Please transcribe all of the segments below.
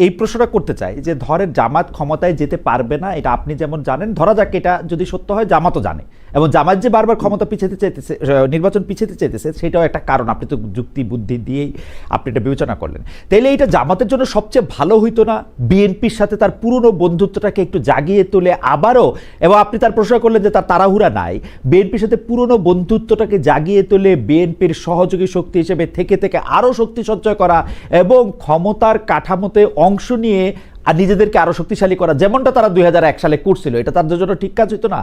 এই প্রশ্নটা করতে চাই যে ধরেন জামাত ক্ষমতায় যেতে পারবে না, এটা আপনি যেমন জানেন, ধরা যাক এটা যদি সত্য হয়, জামাতও জানে, এবং জামাত যে বারবার ক্ষমতা পিছাতে চাইতেছে, নির্বাচন পিছাতে চাইতেছে, সেটাও একটা কারণ। আপনি তো যুক্তি বুদ্ধি দিয়েই আপনি এটা বিবেচনা করলেন। তাইলে এটা জামাতের জন্য সবচেয়ে ভালো হইতো না বিএনপির সাথে তার পুরনো বন্ধুত্বটাকে একটু জাগিয়ে তুলে আবারও, এবং আপনি তার প্রশ্ন করলেন যে তার তাড়াহুড়া নাই, বিএনপির সাথে পুরনো বন্ধুত্বটাকে জাগিয়ে তুলে বিএনপির সহযোগী শক্তি হিসেবে থেকে থেকে আরও শক্তি সঞ্চয় করা এবং ক্ষমতার কাঠামোতে অংশ নিয়ে আর নিজেদেরকে আরো শক্তিশালী করা, যেমনটা তারা 2001 সালে করছিল, এটা তাদের জন্য ঠিক কাজ হইতো না?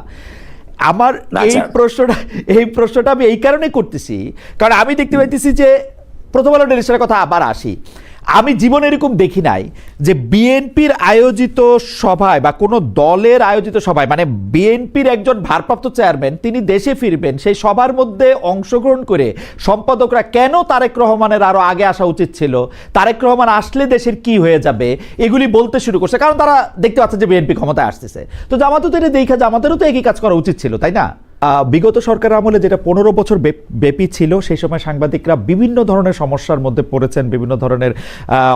আমার এই প্রশ্নটা আমি এই কারণে করতেছি, কারণ আমি দেখতে পাইতেছি যে প্রথম আলো ডেলিশনের কথা আবার আসি, আমি জীবনে এরকম দেখি নাই যে বিএনপির আয়োজিত সভায় বা কোনো দলের আয়োজিত সভায়, মানে বিএনপির একজন ভারপ্রাপ্ত চেয়ারম্যান তিনি দেশে ফিরবেন, সেই সভার মধ্যে অংশগ্রহণ করে সম্পাদকরা কেন তারেক রহমানের আরো আগে আসা উচিত ছিল, তারেক রহমান আসলে দেশের কি হয়ে যাবে, এগুলি বলতে শুরু করছে, কারণ তারা দেখতে পাচ্ছে যে বিএনপি ক্ষমতায় আসতেছে। তো জামাতও তো এটা দেখা, জামাতেরও তো একই কাজ করা উচিত ছিল, তাই না? বিগত সরকারের আমলে যেটা 15 বছর ব্যাপী ছিল, সেই সময় সাংবাদিকরা বিভিন্ন ধরনের সমস্যার মধ্যে পড়েছেন, বিভিন্ন ধরনের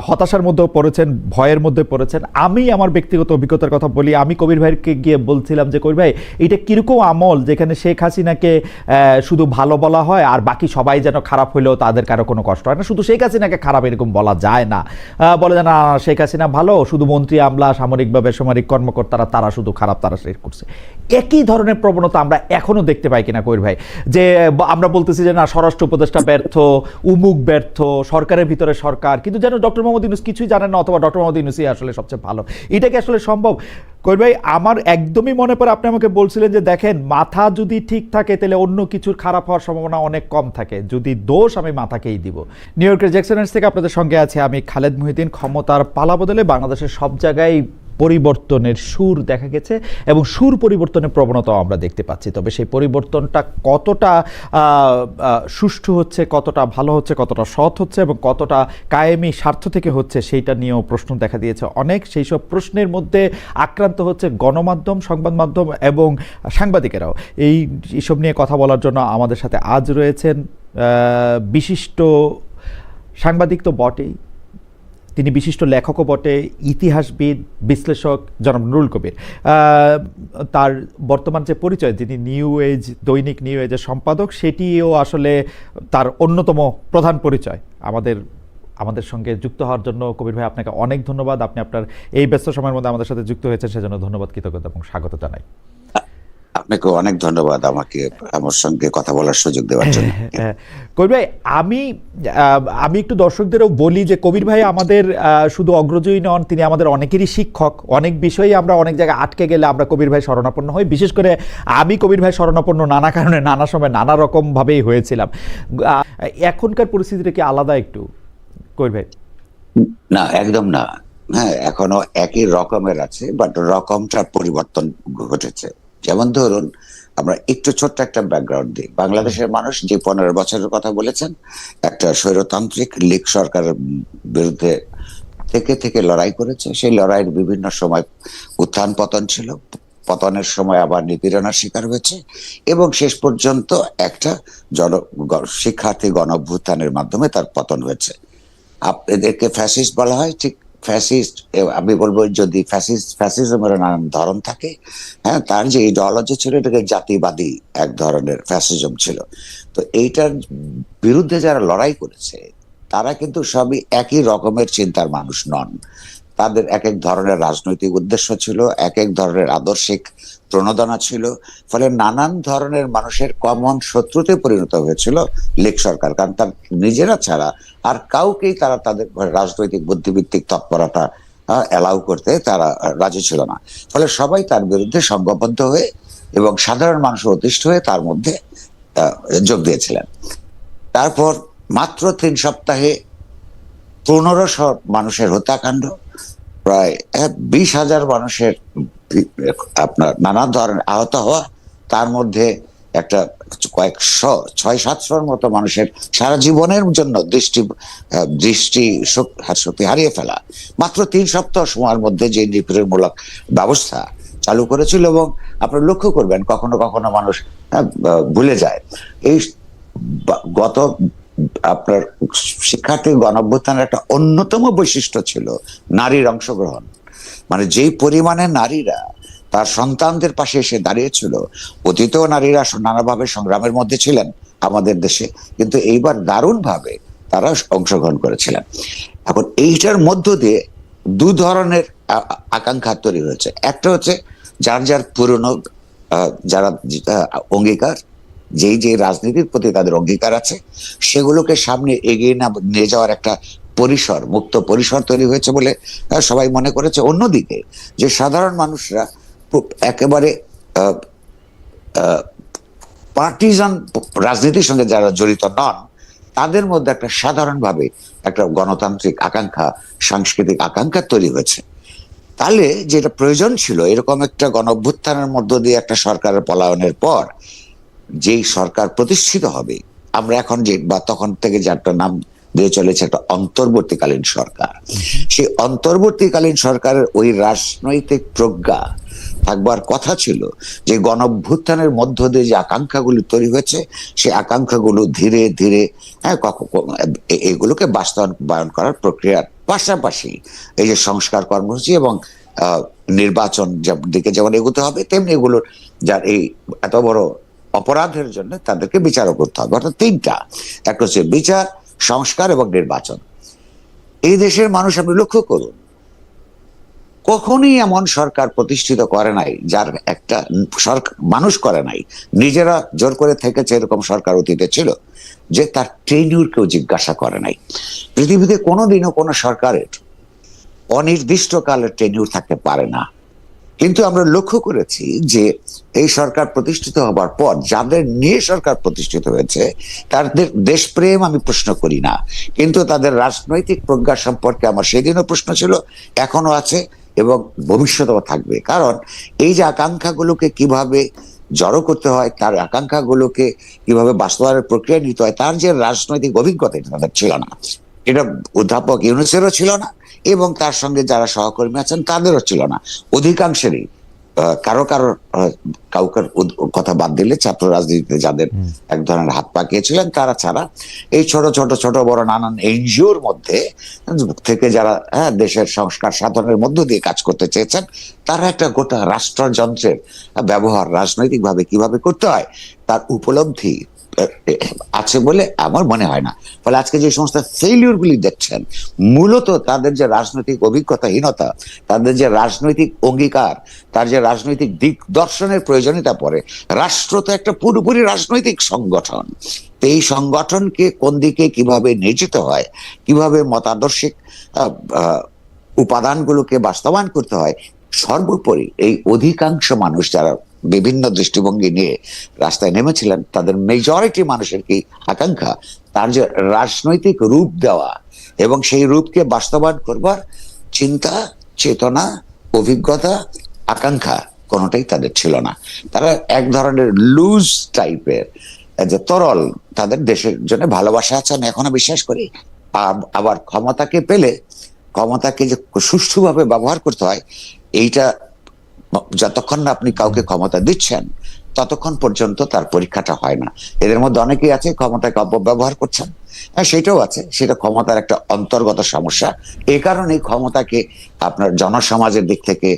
হতাশার মধ্যেও পড়েছেন, ভয়ের মধ্যে পড়েছেন। আমি আমার ব্যক্তিগত অভিজ্ঞতার কথা বলি, আমি কবির ভাইকে গিয়ে বলছিলাম যে কবির ভাই, এটা কিরকম আমল যেখানে শেখ হাসিনাকে শুধু ভালো বলা হয় আর বাকি সবাই যেন খারাপ হইলেও তাদের কারো কোনো কষ্ট হয় না, শুধু শেখ হাসিনাকে খারাপ এরকম বলা যায় না। বলে যে না, শেখ হাসিনা ভালো, শুধু মন্ত্রী আমলা সামরিক বা বেসামরিক কর্মকর্তারা তারা শুধু খারাপ, তারা শেষ করছে। একই ধরনের প্রবণতা আমরা এখন দেখতে পাই কিনা কবির ভাই, যে আমরা বলতেছি যে না, স্বরাষ্ট্র উপদেষ্টা ব্যর্থ, উমুক ব্যর্থ, সরকারের ভিতরে সরকার, কিন্তু যেন ডক্টর মোহাম্মদ ইউনূস কিছুই জানেন না, অথবা ডক্টর মোহাম্মদ ইউনূসই আসলে সবচেয়ে ভালো। এটা কি আসলে সম্ভব? কবির ভাই, আমার একদমই মনে পড়ে আপনি আমাকে বলছিলেন যে দেখেন, মাথা যদি ঠিক থাকে তাহলে অন্য কিছুর খারাপ হওয়ার সম্ভাবনা অনেক কম থাকে, যদি দোষ আমি মাথাকেই দিব। নিউ ইয়র্কের জ্যাকসন থেকে আপনাদের সঙ্গে আছে আমি খালেদ মুহিউদ্দিন। ক্ষমতার পালা বদলে বাংলাদেশের সব জায়গায় পরিবর্তনের সুর দেখা গেছে এবং সুর পরিবর্তনের প্রবণতাও আমরা দেখতে পাচ্ছি, তবে সেই পরিবর্তনটা কতটা সুষ্ঠু হচ্ছে, কতটা ভালো হচ্ছে, কতটা সৎ হচ্ছে এবং কতটা কায়েমি স্বার্থ থেকে হচ্ছে, সেইটা নিয়েও প্রশ্ন দেখা দিয়েছে অনেক। সেই সব প্রশ্নের মধ্যে আক্রান্ত হচ্ছে গণমাধ্যম, সংবাদ মাধ্যম এবং সাংবাদিকেরাও। এইসব নিয়ে কথা বলার জন্য আমাদের সাথে আজ রয়েছেন বিশিষ্ট সাংবাদিক তো বটেই, তিনি বিশিষ্ট লেখকও বটে, ইতিহাসবিদ, বিশ্লেষক জনাব নুরুল কবির। তার বর্তমান যে পরিচয়, যিনি নিউ এজ, দৈনিক নিউ এজের সম্পাদক, সেটিও আসলে তার অন্যতম প্রধান পরিচয়। আমাদের সঙ্গে যুক্ত হওয়ার জন্য কবির ভাই আপনাকে অনেক ধন্যবাদ। আপনি আপনার এই ব্যস্ত সময়ের মধ্যে আমাদের সাথে যুক্ত হয়েছেন, সেজন্য ধন্যবাদ, কৃতজ্ঞতা এবং স্বাগত জানাই। আপনাকে অনেক ধন্যবাদ আমাকে আমার সঙ্গে কথা বলার সুযোগ দেওয়ার জন্য। কবির ভাই, আমি একটু দর্শকদেরও বলি যে কবির ভাই আমাদের শুধু অগ্রজয়ী নন, তিনি আমাদের অনেকেরই শিক্ষক। অনেক বিষয়ে আমরা অনেক জায়গায় আটকে গেলে আমরা কবির ভাই শরণাপন্ন হই। বিশেষ করে আমি কবির ভাই শরণাপন্ন নানা কারণে, নানা সময়, নানা রকম ভাবেই হয়েছিলাম। এখনকার পরিস্থিতিটা কি আলাদা একটু কবির ভাই? না, একদম না। হ্যাঁ, এখনো একই রকমের আছে, বাট রকমটার পরিবর্তন ঘটেছে। যেমন ধরুন, আমরা একটু ছোট্ট একটা ব্যাকগ্রাউন্ড দিই। বাংলাদেশের মানুষ যে 15 বছরের কথা বলেছেন, একটা স্বৈরতান্ত্রিক লীগ সরকারের বিরুদ্ধে থেকে থেকে লড়াই করেছে। সেই লড়াইয়ের বিভিন্ন সময় উত্থান পতন ছিল, পতনের সময় আবার নিপীড়নের শিকার হয়েছে এবং শেষ পর্যন্ত একটা শিক্ষার্থী গণ অভ্যুত্থানের মাধ্যমে তার পতন হয়েছে। এদেরকে ফ্যাসিস্ট বলা হয়, ঠিক ফ্যাসিস্ট। আমি বলবো, যদি ফ্যাসিজমের নানান ধরন থাকে, হ্যাঁ, তার যে ইডিওলজি ছিল, এটাকে জাতিবাদী এক ধরনের ফ্যাসিজম ছিল। তো এইটার বিরুদ্ধে যারা লড়াই করেছে তারা কিন্তু সবই একই রকমের চিন্তার মানুষ নন। তাদের এক এক ধরনের রাজনৈতিক উদ্দেশ্য ছিল, এক এক ধরনের আদর্শিক প্রণোদনা ছিল, ফলে নানান ধরনের মানুষের কমন শত্রুতে পরিণত হয়েছিল লীগ সরকার। কারণ তার নিজেরা ছাড়া আর কাউকেই তারা তাদের রাজনৈতিক বুদ্ধিভিত্তিক তৎপরতা অ্যালাউ করতে তারা রাজি ছিল না। ফলে সবাই তার বিরুদ্ধে সংঘবদ্ধ হয়ে এবং সাধারণ মানুষ অতিষ্ঠ হয়ে তার মধ্যে যোগ দিয়েছিলেন। তারপর মাত্র 3 সপ্তাহে 1500 মানুষের হত্যাকাণ্ড, প্রায় 20,000 মানুষের আপনার নানা ধরনের আহত হওয়া, তার মধ্যে একটা কয়েকশো 600-700-র মতো মানুষের সারা জীবনের জন্য দৃষ্টি শক্তি হারিয়ে ফেলা, মাত্র 3 সপ্তাহ সময়ের মধ্যে যে নিপীড়নমূলক ব্যবস্থা চালু করেছিল। এবং আপনি লক্ষ্য করবেন, কখনো কখনো মানুষ ভুলে যায়, এই গত আপনার শিক্ষার্থী গণঅভ্যুত্থানের একটা অন্যতম বৈশিষ্ট্য ছিল নারীর অংশগ্রহণ। মানে যেই পরিমাণে নারীরা তার সন্তানদের পাশে এসে দাঁড়িয়েছিল, অতীতেও নারীরা নানাভাবে সংগ্রামের মধ্যে ছিলেন আমাদের দেশে, কিন্তু এইবার দারুণভাবে তারা অংশগ্রহণ করেছিলেন। এখন এইটার মধ্য দিয়ে দু ধরনের আকাঙ্ক্ষা তৈরি হয়েছে। একটা হচ্ছে যার যার পুরনো যারা অঙ্গীকার, যেই যে রাজনীতির প্রতি তাদের অঙ্গীকার আছে, সেগুলোকে সামনে এগিয়ে নিয়ে যাওয়ার একটা পরিসর, মুক্ত পরিসর তৈরি হয়েছে বলে সবাই মনে করেছে। অন্যদিকে যে সাধারণ মানুষরা একেবারে পার্টিজান রাজনীতির সঙ্গে যারা জড়িত নন, তাদের মধ্যে একটা সাধারণভাবে একটা গণতান্ত্রিক আকাঙ্ক্ষা, সাংস্কৃতিক আকাঙ্ক্ষা তৈরি হয়েছে। তাহলে যেটা প্রয়োজন ছিল, এরকম একটা গণঅভ্যুত্থানের মধ্য দিয়ে একটা সরকারের পলায়নের পর যেই সরকার প্রতিষ্ঠিত হবে, আমরা এখন যে বা তখন থেকে যে একটা নাম দিয়ে চলেছে একটা অন্তর্বর্তীকালীন সরকার, সেই অন্তর্বর্তীকালীন সরকারের ওই রাজনৈতিক প্রজ্ঞা থাকবার কথা ছিল যে গণঅভ্যুত্থানের মধ্য দিয়ে যে আকাঙ্ক্ষাগুলো তৈরি হয়েছে, সেই আকাঙ্ক্ষাগুলো ধীরে ধীরে এগুলোকে বাস্তবায়ন করার প্রক্রিয়ার পাশাপাশি এই যে সংস্কার কর্মসূচি এবং নির্বাচন দিকে যেমন এগোতে হবে, তেমনি এগুলোর যার এই এত বড় অপরাধের জন্য তাদেরকে বিচারও করতে হবে। অর্থাৎ তিনটা, একটা হচ্ছে বিচার, সংস্কার এবং নির্বাচন। এই দেশের মানুষ আপনি লক্ষ্য করুন, কখনই এমন সরকার প্রতিষ্ঠিত করে নাই যার একটা সরকার মানুষ করে নাই, নিজেরা জোর করে থেকেছে এরকম সরকার অতীতে ছিল যে তার টেনিউর কেউ জিজ্ঞাসা করে নাই। পৃথিবীতে কোনোদিনও কোনো সরকারের অনির্দিষ্টকালের টেনিউর থাকতে পারে না। কিন্তু আমরা লক্ষ্য করেছি যে এই সরকার প্রতিষ্ঠিত হবার পর যাদের নিয়ে সরকার প্রতিষ্ঠিত হয়েছে, তাদের দেশপ্রেম আমি প্রশ্ন করি না, কিন্তু তাদের রাজনৈতিক প্রজ্ঞা সম্পর্কে আমার সেদিনও প্রশ্ন ছিল, এখনো আছে এবং ভবিষ্যতেও থাকবে। কারণ এই যে আকাঙ্ক্ষাগুলোকে কিভাবে জড়ো করতে হয়, তার আকাঙ্ক্ষাগুলোকে কিভাবে বাস্তবায়নের প্রক্রিয়া নিতে হয়, তার যে রাজনৈতিক অভিজ্ঞতা এটা তাদের ছিল না। এটা অধ্যাপক ইউনূসেরও ছিল না এবং তার সঙ্গে যারা সহকর্মী আছেন তাদেরও ছিল না। অধিকাংশেরই কাউকে কথা বাদ দিলে ছাত্র রাজনীতিতে যাদের এক ধরনের হাত পাকিয়েছিলেন তারা ছাড়া এই ছোট বড় নানান এনজিওর মধ্যে থেকে যারা দেশের সংস্কার সাধনের মধ্য দিয়ে কাজ করতে চেয়েছেন, তারা একটা গোটা রাষ্ট্রযন্ত্রের ব্যবহার রাজনৈতিক ভাবে কিভাবে করতে হয় তার উপলব্ধি আছে বলে আমার মনে হয় না। ফলে আজকে যে সমস্ত ফেইলিউর গুলি দেখছেন, মূলত তাদের যে রাজনৈতিক অভিজ্ঞতাহীনতা, তাদের যে রাজনৈতিক অঙ্গীকার, তার যে রাজনৈতিক দিক দর্শনের প্রয়োজনীয়তা পড়ে। রাষ্ট্র তো একটা পুরোপুরি রাজনৈতিক সংগঠন, এই সংগঠনকে কোন দিকে কিভাবে নিয়ে যেতে হয়, কিভাবে মতাদর্শিক উপাদানগুলোকে বাস্তবায়ন করতে হয়, সর্বোপরি এই অধিকাংশ মানুষ যারা বিভিন্ন দৃষ্টিভঙ্গি নিয়ে রাস্তায় নেমেছিলেন, তাদের মেজরিটি মানুষের কি আকাঙ্ক্ষা, তার যে রাজনৈতিক রূপ দেওয়া এবং সেই রূপকে বাস্তবায়ন করবার চিন্তা, চেতনা, অভিজ্ঞতা, আকাঙ্ক্ষা কোনোটাই তাদের ছিল না। তারা এক ধরনের লুজ টাইপের, যে তরল, তাদের দেশের জন্য ভালোবাসা আছে আমি এখনো বিশ্বাস করি, আবার ক্ষমতাকে পেলে ক্ষমতাকে যে সুষ্ঠুভাবে ব্যবহার করতে হয়, এইটা যতক্ষণ না আপনি কাউকে ক্ষমতা দিচ্ছেন ততক্ষণ পর্যন্ত তার পরীক্ষাটা হয় না। এদের মধ্যে অনেকেই আছে ক্ষমতাকে অপব্যবহার করছেন, সেটাও আছে, সেটা ক্ষমতার একটা অন্তর্গত সমস্যা। এই কারণে ক্ষমতাকে আপনার জনসমাজের দিক থেকে,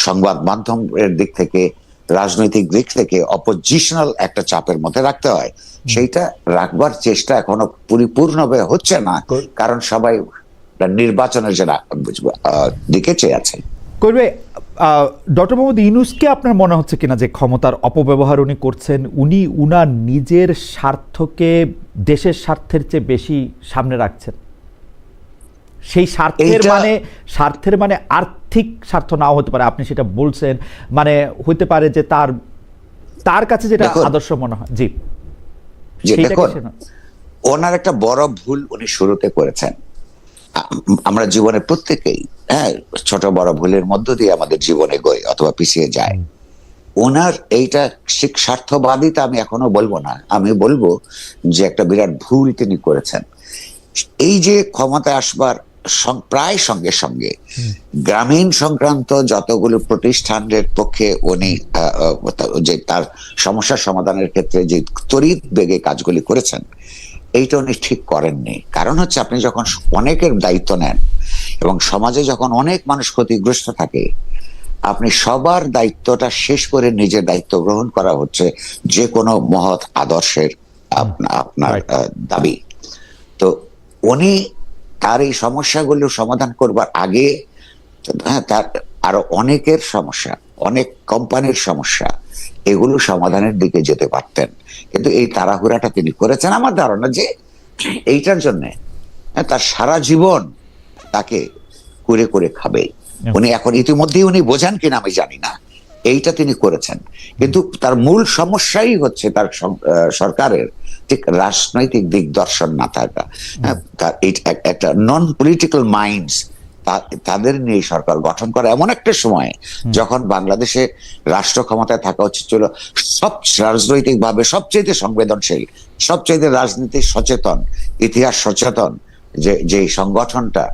সংবাদ মাধ্যমের দিক থেকে, রাজনৈতিক দিক থেকে অপোজিশনাল একটা চাপের মধ্যে রাখতে হয়। সেইটা রাখবার চেষ্টা এখনো পরিপূর্ণভাবে হচ্ছে না, কারণ সবাই নির্বাচনের যে দিকে চেয়ে আছে। করবে ডক্টর মোহাম্মদ ইউনূসকে আপনার মনে হচ্ছে কিনা যে ক্ষমতার অপব্যবহার উনি করছেন, উনি উনার নিজের স্বার্থকে দেশের স্বার্থের চেয়ে বেশি সামনে রাখছেন? সেই স্বার্থের মানে আর্থিক স্বার্থ নাও হতে পারে, আপনি সেটা বলছেন, মানে হতে পারে যে তার কাছে যেটা আদর্শ মনে হয়। জি, ওনার একটা বড় ভুল উনি শুরুতে করেছেন। আমরা জীবনে প্রত্যেকেই ছোট বড় ভুলের মধ্য দিয়ে আমাদের জীবনে এগোয় অথবা পিছিয়ে যায়। ওনার এইটা স্বার্থবাদিতা আমি এখনো বলবো না, আমি বলবো যে একটা বিরাট ভুল তিনি করেছেন। এই যে ক্ষমতায় আসবার প্রায় সঙ্গে সঙ্গে গ্রামীণ সংক্রান্ত যতগুলো প্রতিষ্ঠানের পক্ষে উনি যে তার সমস্যার সমাধানের ক্ষেত্রে যে তড়িৎ বেগে কাজগুলি করেছেন, এইটা উনি ঠিক করেননি। কারণ হচ্ছে আপনি যখন অনেকের দায়িত্ব নেন এবং সমাজে যখন অনেক মানুষ ক্ষতিগ্রস্ত থাকে, আপনি সবার দায়িত্বটা শেষ করে নিজের দায়িত্ব গ্রহণ করা হচ্ছে যে কোনো মহৎ আদর্শের আপনার Right. দাবি। তো উনি তার এই সমস্যাগুলো সমাধান করবার আগে, হ্যাঁ, তার আরো অনেকের সমস্যা, অনেক কোম্পানির সমস্যা, এগুলো সমাধানের দিকে যেতে পারতেন। কিন্তু এই তাড়াহুড়াটা তিনি করেছেন, আমার ধারণা যে এইটার জন্য তার সারা জীবন তাকে করে করে খাবে। উনি এখন ইতিমধ্যেই উনি বোঝেন কিনা আমি জানি না, এইটা তিনি করেছেন। কিন্তু তার মূল সমস্যাই হচ্ছে তার সরকারের ঠিক রাজনৈতিক দিগদর্শন না থাকা। তার একটা নন পলিটিক্যাল মাইন্ডস, তাদের নিয়ে সরকার গঠন করা এমন একটা সময় যখন বাংলাদেশে রাষ্ট্র ক্ষমতায় থাকা উচিত ছিল সব রাজনৈতিক ভাবে সবচেয়ে সংবেদনশীল, সবচেয়ে রাজনীতি সচেতন, ইতিহাস সচেতন যে সংগঠনটা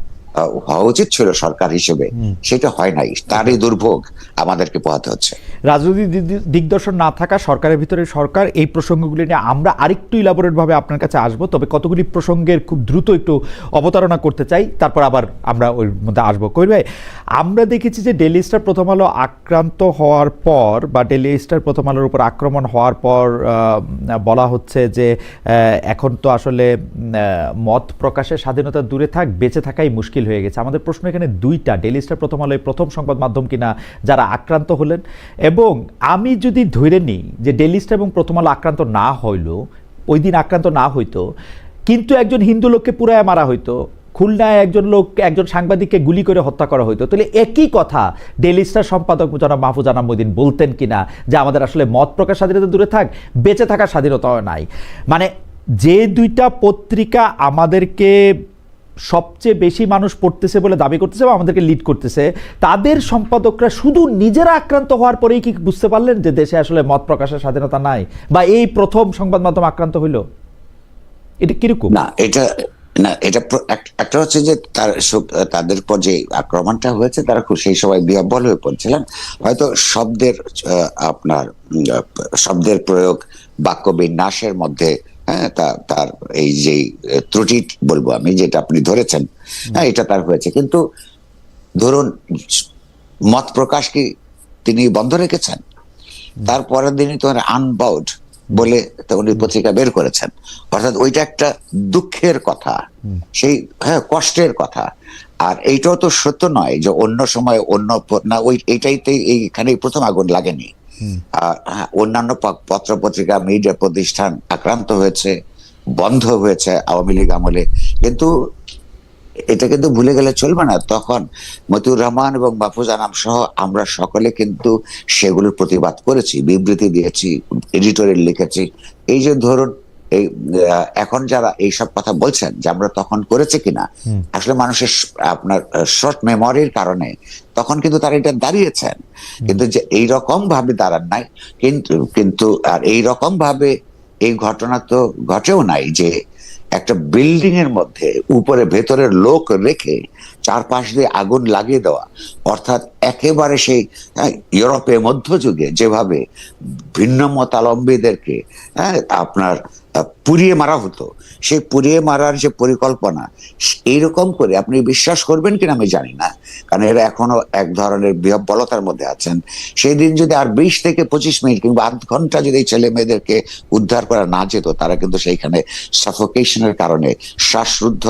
হওয়া উচিত ছিল সরকার হিসেবে, সেটা হয় নাই। তারই দুর্ভোগ আমাদেরকে পোহাতে হচ্ছে। রাজনৈতিক দিগদর্শন না থাকা, সরকারের ভিতরে সরকার, এই প্রসঙ্গগুলি নিয়ে আমরা আরেকটু ইলাবোরেট ভাবে আপনার কাছে আসবো। তবে কতগুলি প্রসঙ্গের খুব দ্রুত একটু অবতারণা করতে চাই, তারপর আবার আমরা ওই মধ্যে আসবো। কবির ভাই, আমরা দেখেছি যে ডেইলি স্টার প্রথম আলো আক্রান্ত হওয়ার পর বা ডেইলি স্টার প্রথম আলোর উপর আক্রমণ হওয়ার পর বলা হচ্ছে যে এখন তো আসলে মত প্রকাশের স্বাধীনতা দূরে থাক, বেঁচে থাকাই মুশকিল হয়ে গেছে। আমাদের প্রশ্ন এখানে দুইটা, ডেইলি স্টার প্রথম আলোয় প্রথম সংবাদ মাধ্যম কিনা যারা আক্রান্ত হলেন, এবং আমি যদি ধরে নিই যে ডেইলি স্টার এবং প্রথম আলো আক্রান্ত না হইল, ওই দিন আক্রান্ত না হইতো, কিন্তু একজন হিন্দু লোককে পুরায় মারা হইতো, খুলনায় একজন সাংবাদিককে গুলি করে হত্যা করা হইতো, তাহলে একই কথা ডেইলি স্টার সম্পাদক জনাব মাহফুজ আনাম মঈন বলতেন কিনা যে আমাদের আসলে মত প্রকাশ স্বাধীনতা দূরে থাক, বেঁচে থাকার স্বাধীনতাও নাই। মানে যে দুইটা পত্রিকা আমাদেরকে সবচেয়ে বেশি মানুষ পড়তেছে বলে দাবি করতেছে বা আমাদেরকে লিড করতেছে, তাদের সম্পাদকরা শুধু নিজেরা আক্রান্ত হওয়ার পরেই কি বুঝতে পারলেন যে দেশে আসলে মত প্রকাশের স্বাধীনতা নাই, বা এই প্রথম সংবাদ মাধ্যম আক্রান্ত হইল? এটা কিরকম? এটা একটা হচ্ছে যে তাদের পর যে আক্রমণটা হয়েছে, তারা খুব সেই সময় বিহ্বল হয়ে পড়ছিলেন। হয়তো শব্দের প্রয়োগ, বাক্য বিন্যাসের মধ্যে, হ্যাঁ, তার এই যে ত্রুটি বলবো আমি, যেটা আপনি ধরেছেন, হ্যাঁ, এটা তার হয়েছে। কিন্তু ধরুন মত প্রকাশ কি তিনি বন্ধ রেখেছেন? তারপরের দিনই তো আনবাউড বলে উনি পত্রিকা বের করেছেন। অর্থাৎ ওইটা একটা দুঃখের কথা, সেই, হ্যাঁ, কষ্টের কথা। আর এইটাও তো সত্য নয় যে অন্য সময় অন্য না, এইটাইতে এইখানেই প্রথম আগুন লাগেনি। অন্যান্য পত্র পত্রিকা, মিডিয়া প্রতিষ্ঠান আক্রান্ত হয়েছে, বন্ধ হয়েছে আওয়ামী লীগ আমলে। কিন্তু এটা কিন্তু ভুলে গেলে চলবে না, তখন মতিউর রহমান এবং মাহফুজ আনাম সহ আমরা সকলে কিন্তু সেগুলোর প্রতিবাদ করেছি, বিবৃতি দিয়েছি, এডিটোরিয়াল লিখেছি। এই যে ধরুন এই এখন যারা এইসব কথা বলছেন যে আমরা তখন করেছি কিনা, আসলে মানুষের আপনার শর্ট মেমোরির কারণে তখন কিন্তু তারা এটা দাঁড়িয়েছেন, কিন্তু যে এইরকম ভাবে দাঁড়ান নাই। কিন্তু আর এইরকম ভাবে এই ঘটনা তো ঘটেও নাই যে একটা বিল্ডিং এর মধ্যে উপরে ভেতরের লোক রেখে চারপাশ দিয়ে আগুন লাগিয়ে দেওয়া। অর্থাৎ একেবারে সেই ইউরোপে মধ্যযুগে যেভাবে ভিন্ন মতাবলম্বীদেরকে আপনার পুড়িয়ে মারা হতো, সেই পুড়িয়ে মারার যে পরিকল্পনা, এইরকম করে আপনি বিশ্বাস করবেন কিনা আমি জানি না, কারণ এরা এখনো এক ধরনের বিহ্বলতার মধ্যে আছেন। সেই দিন যদি আর 20 থেকে 25 মিনিট কিংবা আধ ঘন্টা যদি ছেলে মেয়েদেরকে উদ্ধার করা না যেত, তারা কিন্তু সেইখানে সাফোকেশনের কারণে শ্বাসরুদ্ধ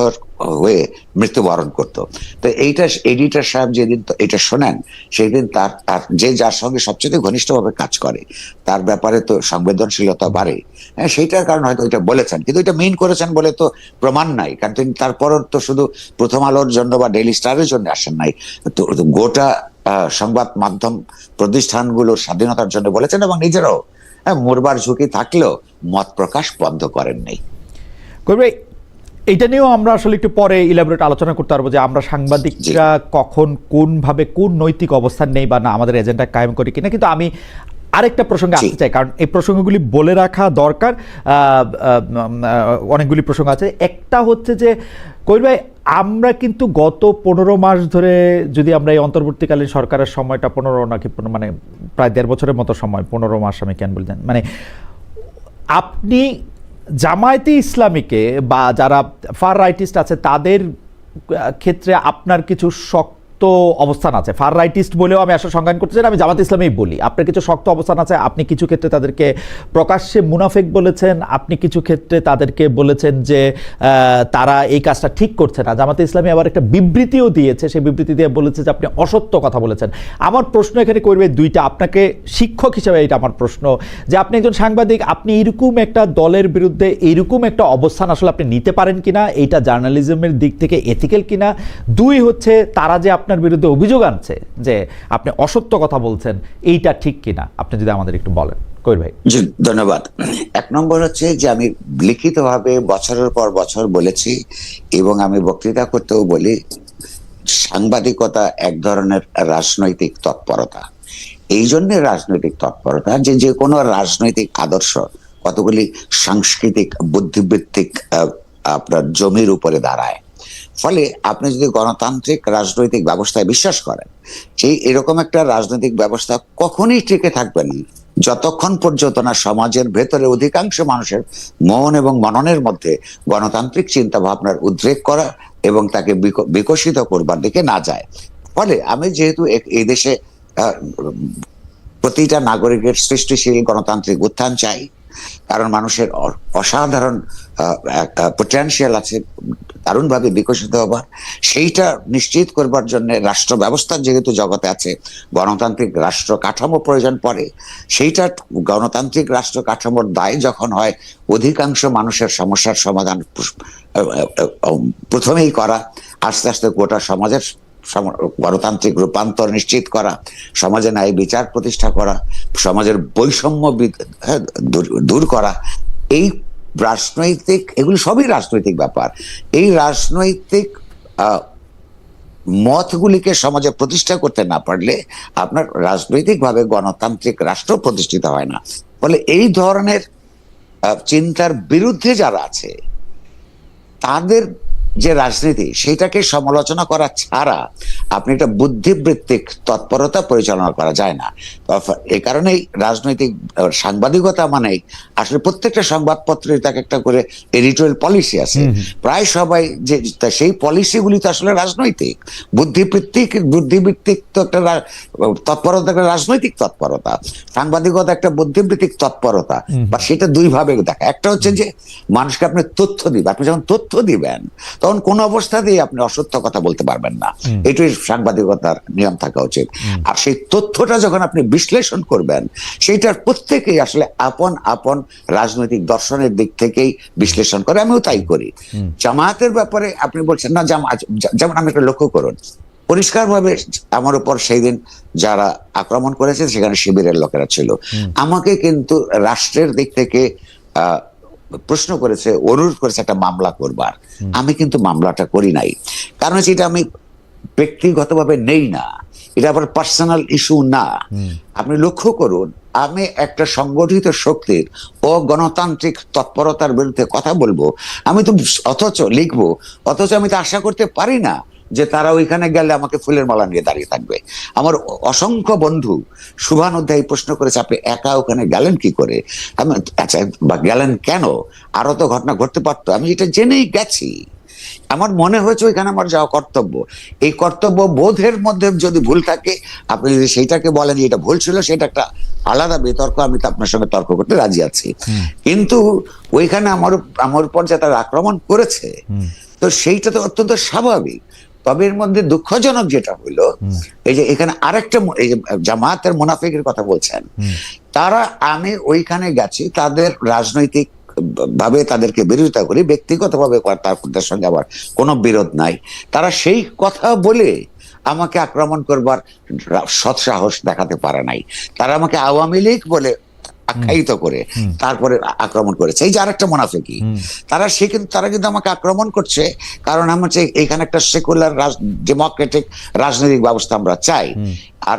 হয়ে মৃত্যুবরণ করতো। তো এইটা এডিটর সাহেব যেদিন এটা শোনেন, সেই দিন তার যার সঙ্গে সবচেয়ে ঘনিষ্ঠভাবে কাজ করে তার ব্যাপারে তো সংবেদনশীলতা বাড়ে। হ্যাঁ, সেইটার কারণে হয়তো এটা বলেছেন, কিন্তু এটা মিন করেছেন বলে তো প্রমাণ নাই। কারণ তিনি তারপরও তো শুধু প্রথম আলোর জন্য বা ডেইলি স্টারের জন্য আসেন নাই, তো গোটা সংবাদ মাধ্যম প্রতিষ্ঠানগুলোর স্বাধীনতার জন্য বলেছেন, এবং নিজেরাও মরবার ঝুঁকি থাকলেও মত প্রকাশ বন্ধ করেননি। এটা নিয়েও আমরা আসলে একটু পরে ইলাবোরেট আলোচনা করতে পারবো যে আমরা সাংবাদিকরা কখন কোনভাবে কোন নৈতিক অবস্থান নেই বা না আমাদের এজেন্ডা কায়েম করি কিনা। কিন্তু আমি আরেকটা প্রসঙ্গে আসতে চাই, কারণ এই প্রসঙ্গগুলি বলে রাখা দরকার। অনেকগুলি প্রসঙ্গ আছে। একটা হচ্ছে যে কবির ভাই, আমরা কিন্তু গত 15 মাস ধরে, যদি আমরা এই অন্তর্বর্তীকালীন সরকারের সময়টা 15 নাকি মানে প্রায় 1.5 বছরের মতো সময়, 15 মাস আমি কেন বলতেন, মানে আপনি জামায়াতে ইসলামীকে বা যারা ফার রাইটিস্ট আছে তাদের ক্ষেত্রে আপনার কিছু শক্ত অবস্থান আছে। ফার রাইটিস্ট বলেও আমি আসলে সংজ্ঞায়ন করতে চাই না, আমি জামাত ইসলামী বলি। আপনার কিছু শক্ত অবস্থান আছে, আপনি কিছু ক্ষেত্রে তাদেরকে প্রকাশ্যে মুনাফেক বলেছেন, আপনি কিছু ক্ষেত্রে তাদেরকে বলেছেন যে তারা এই কাজটা ঠিক করছে না। জামাতে ইসলামী আবার একটা বিবৃতিও দিয়েছে, সেই বিবৃতি দিয়ে বলেছে যে আপনি অসত্য কথা বলেছেন। আমার প্রশ্ন এখানে করবে দুইটা, আপনাকে শিক্ষক হিসেবে এটা আমার প্রশ্ন যে আপনি একজন সাংবাদিক, আপনি এরকম একটা দলের বিরুদ্ধে এইরকম একটা অবস্থান আসলে আপনি নিতে পারেন কিনা, এইটা জার্নালিজমের দিক থেকে এথিক্যাল কিনা। দুই হচ্ছে তারা যে আপনার বিরুদ্ধে অভিযোগ আনছে যে আপনি অসত্য কথা বলছেন, এইটা ঠিক কিনা, আপনি যদি আমাদের একটু বলেন। কবির ভাই। জি, ধন্যবাদ। এক নম্বর হচ্ছে যে আমি লিখিতভাবে বছরের পর বছর বলেছি এবং আমি বক্তৃতা করতেও বলি, সাংবাদিকতা এক ধরনের রাজনৈতিক তৎপরতা। এই জন্য রাজনৈতিক তৎপরতা যে যে কোনো রাজনৈতিক আদর্শ কতগুলি সাংস্কৃতিক বুদ্ধিবৃত্তিক আপনার জমির উপরে দাঁড়ায়। ফলে আপনি যদি গণতান্ত্রিক রাজনৈতিক ব্যবস্থায় বিশ্বাস করেন, সেই এরকম একটা রাজনৈতিক ব্যবস্থা কখনোই টিকে থাকবে না যতক্ষণ পর্যন্ত না সমাজের ভেতরে অধিকাংশ মানুষের মন এবং মননের মধ্যে গণতান্ত্রিক চিন্তা ভাবনার উদ্রেক করা এবং তাকে বিকশিত করবার দিকে না যায়। ফলে আমি যেহেতু এই দেশে প্রতিটা নাগরিকের সৃষ্টিশীল গণতান্ত্রিক উত্থান চাই, কারণ মানুষের অসাধারণ পোটেনশিয়াল আছে দারুণভাবে বিকশিত হবার, সেইটা নিশ্চিত করবার জন্য রাষ্ট্র ব্যবস্থা যেহেতু জগতে আছে, গণতান্ত্রিক রাষ্ট্র কাঠামো প্রয়োজন পড়ে। সেইটা গণতান্ত্রিক রাষ্ট্র কাঠামোর দায় যখন হয় অধিকাংশ মানুষের সমস্যার সমাধান প্রথমেই করা, আস্তে আস্তে গোটা সমাজের গণতান্ত্রিক রূপান্তর নিশ্চিত করা, সমাজে ন্যায় বিচার প্রতিষ্ঠা করা, সমাজের বৈষম্য দূর করা, এই রাজনৈতিক, এগুলো সবই রাজনৈতিক ব্যাপার। এই রাজনৈতিক মতগুলিকে সমাজে প্রতিষ্ঠা করতে না পারলে আপনার রাজনৈতিকভাবে গণতান্ত্রিক রাষ্ট্র প্রতিষ্ঠিত হয় না। ফলে এই ধরনের চিন্তার বিরুদ্ধে যারা আছে তাদের যে রাজনীতি, সেটাকে সমালোচনা করা ছাড়া আপনি একটা বুদ্ধিবৃত্তিক তৎপরতা পরিচালনা করা যায় না। এই কারণেই রাজনৈতিক সাংবাদিকতা মানে আসলে প্রত্যেকটা সংবাদপত্রের তাকে একটা করে এডিটোরিয়াল পলিসি আছে। প্রায় সবাই যে সেই পলিসিগুলি তো আসলে রাজনৈতিক বুদ্ধিবৃত্তিক তো একটা তৎপরতা, একটা রাজনৈতিক তৎপরতা। সাংবাদিকতা একটা বুদ্ধিবৃত্তিক তৎপরতা, বা সেটা দুই ভাবে দেখা। একটা হচ্ছে যে মানুষকে আপনি তথ্য দিবেন, আপনি যখন তথ্য দিবেন তখন কোন অবস্থাতেই আপনি অসত্য কথা বলতে পারবেন না, এটাই সাংবাদিকতার নিয়ম থাকা উচিত। আর সেই তথ্যটা যখন আপনি বিশ্লেষণ করবেন, সেইটার প্রত্যেকেই আসলে আপন আপন রাজনৈতিক দর্শনের দিক থেকেই বিশ্লেষণ করে। আমিও তাই করি। জামায়াতের ব্যাপারে আপনি বলছেন না, যেমন আমি একটা লক্ষ্য করুন, পরিষ্কারভাবে আমার উপর সেই দিন যারা আক্রমণ করেছে সেখানে শিবিরের লোকেরা ছিল। আমাকে কিন্তু রাষ্ট্রের দিক থেকে প্রশ্ন করেছে, অনুরোধ করেছে একটা মামলা করবার। আমি কিন্তু মামলাটা করি নাই, কারণ এটা আমি ব্যক্তিগতভাবে নেই না, এটা আবার পার্সোনাল ইস্যু না। আপনি লক্ষ্য করুন, আমি একটা সংগঠিত শক্তির ও গণতান্ত্রিক তৎপরতার বিরুদ্ধে কথা বলবো, আমি তো অথচ লিখবো, অথচ আমি তো আশা করতে পারি না যে তারা ওইখানে গেলে আমাকে ফুলের মালা নিয়ে দাঁড়িয়ে থাকবে। আমার অসংখ্য বন্ধু শুভান অধ্যায় প্রশ্ন করেছে, আপনি একা ওখানে গেলেন কি করে, আচ্ছা বা গেলেন কেন, আরো তো ঘটনা ঘটতে পারতো। আমি এটা জেনেই গেছি, আমার মনে হয়েছে ওইখানে আমার যাওয়া কর্তব্য। এই কর্তব্য বোধের মধ্যে যদি ভুল থাকে, আপনি যদি সেইটাকে বলেন যে এটা ভুল ছিল, সেটা একটা আলাদা বিতর্ক, আমি তো আপনার সঙ্গে তর্ক করতে রাজি আছি। কিন্তু ওইখানে আমার উপর যে তারা আক্রমণ করেছে, তো সেইটা তো অত্যন্ত স্বাভাবিক। তবে এর মধ্যে দুঃখজনক যেটা হলো, এই যে এখানে আরেকটা, এই যে জামায়াতের মুনাফিকের কথা বলছেন, তারা, আমি ওইখানে গেছি তাদের রাজনৈতিক ভাবে তাদেরকে বিরোধিতা করি, ব্যক্তিগতভাবে তাদের সঙ্গে আবার কোনো বিরোধ নাই। তারা সেই কথা বলে আমাকে আক্রমণ করবার সৎসাহস দেখাতে পারে নাই। তারা আমাকে আওয়ামী লীগ বলে আখ্যায়িত করে তারপরে আক্রমণ করেছে। এই যে আরেকটা মুনাফিকি, তারা কিন্তু আমাকে আক্রমণ করছে কারণ আমার এখানে একটা সেকুলার ডেমোক্রেটিক রাজনৈতিক ব্যবস্থা আমরা চাই। আর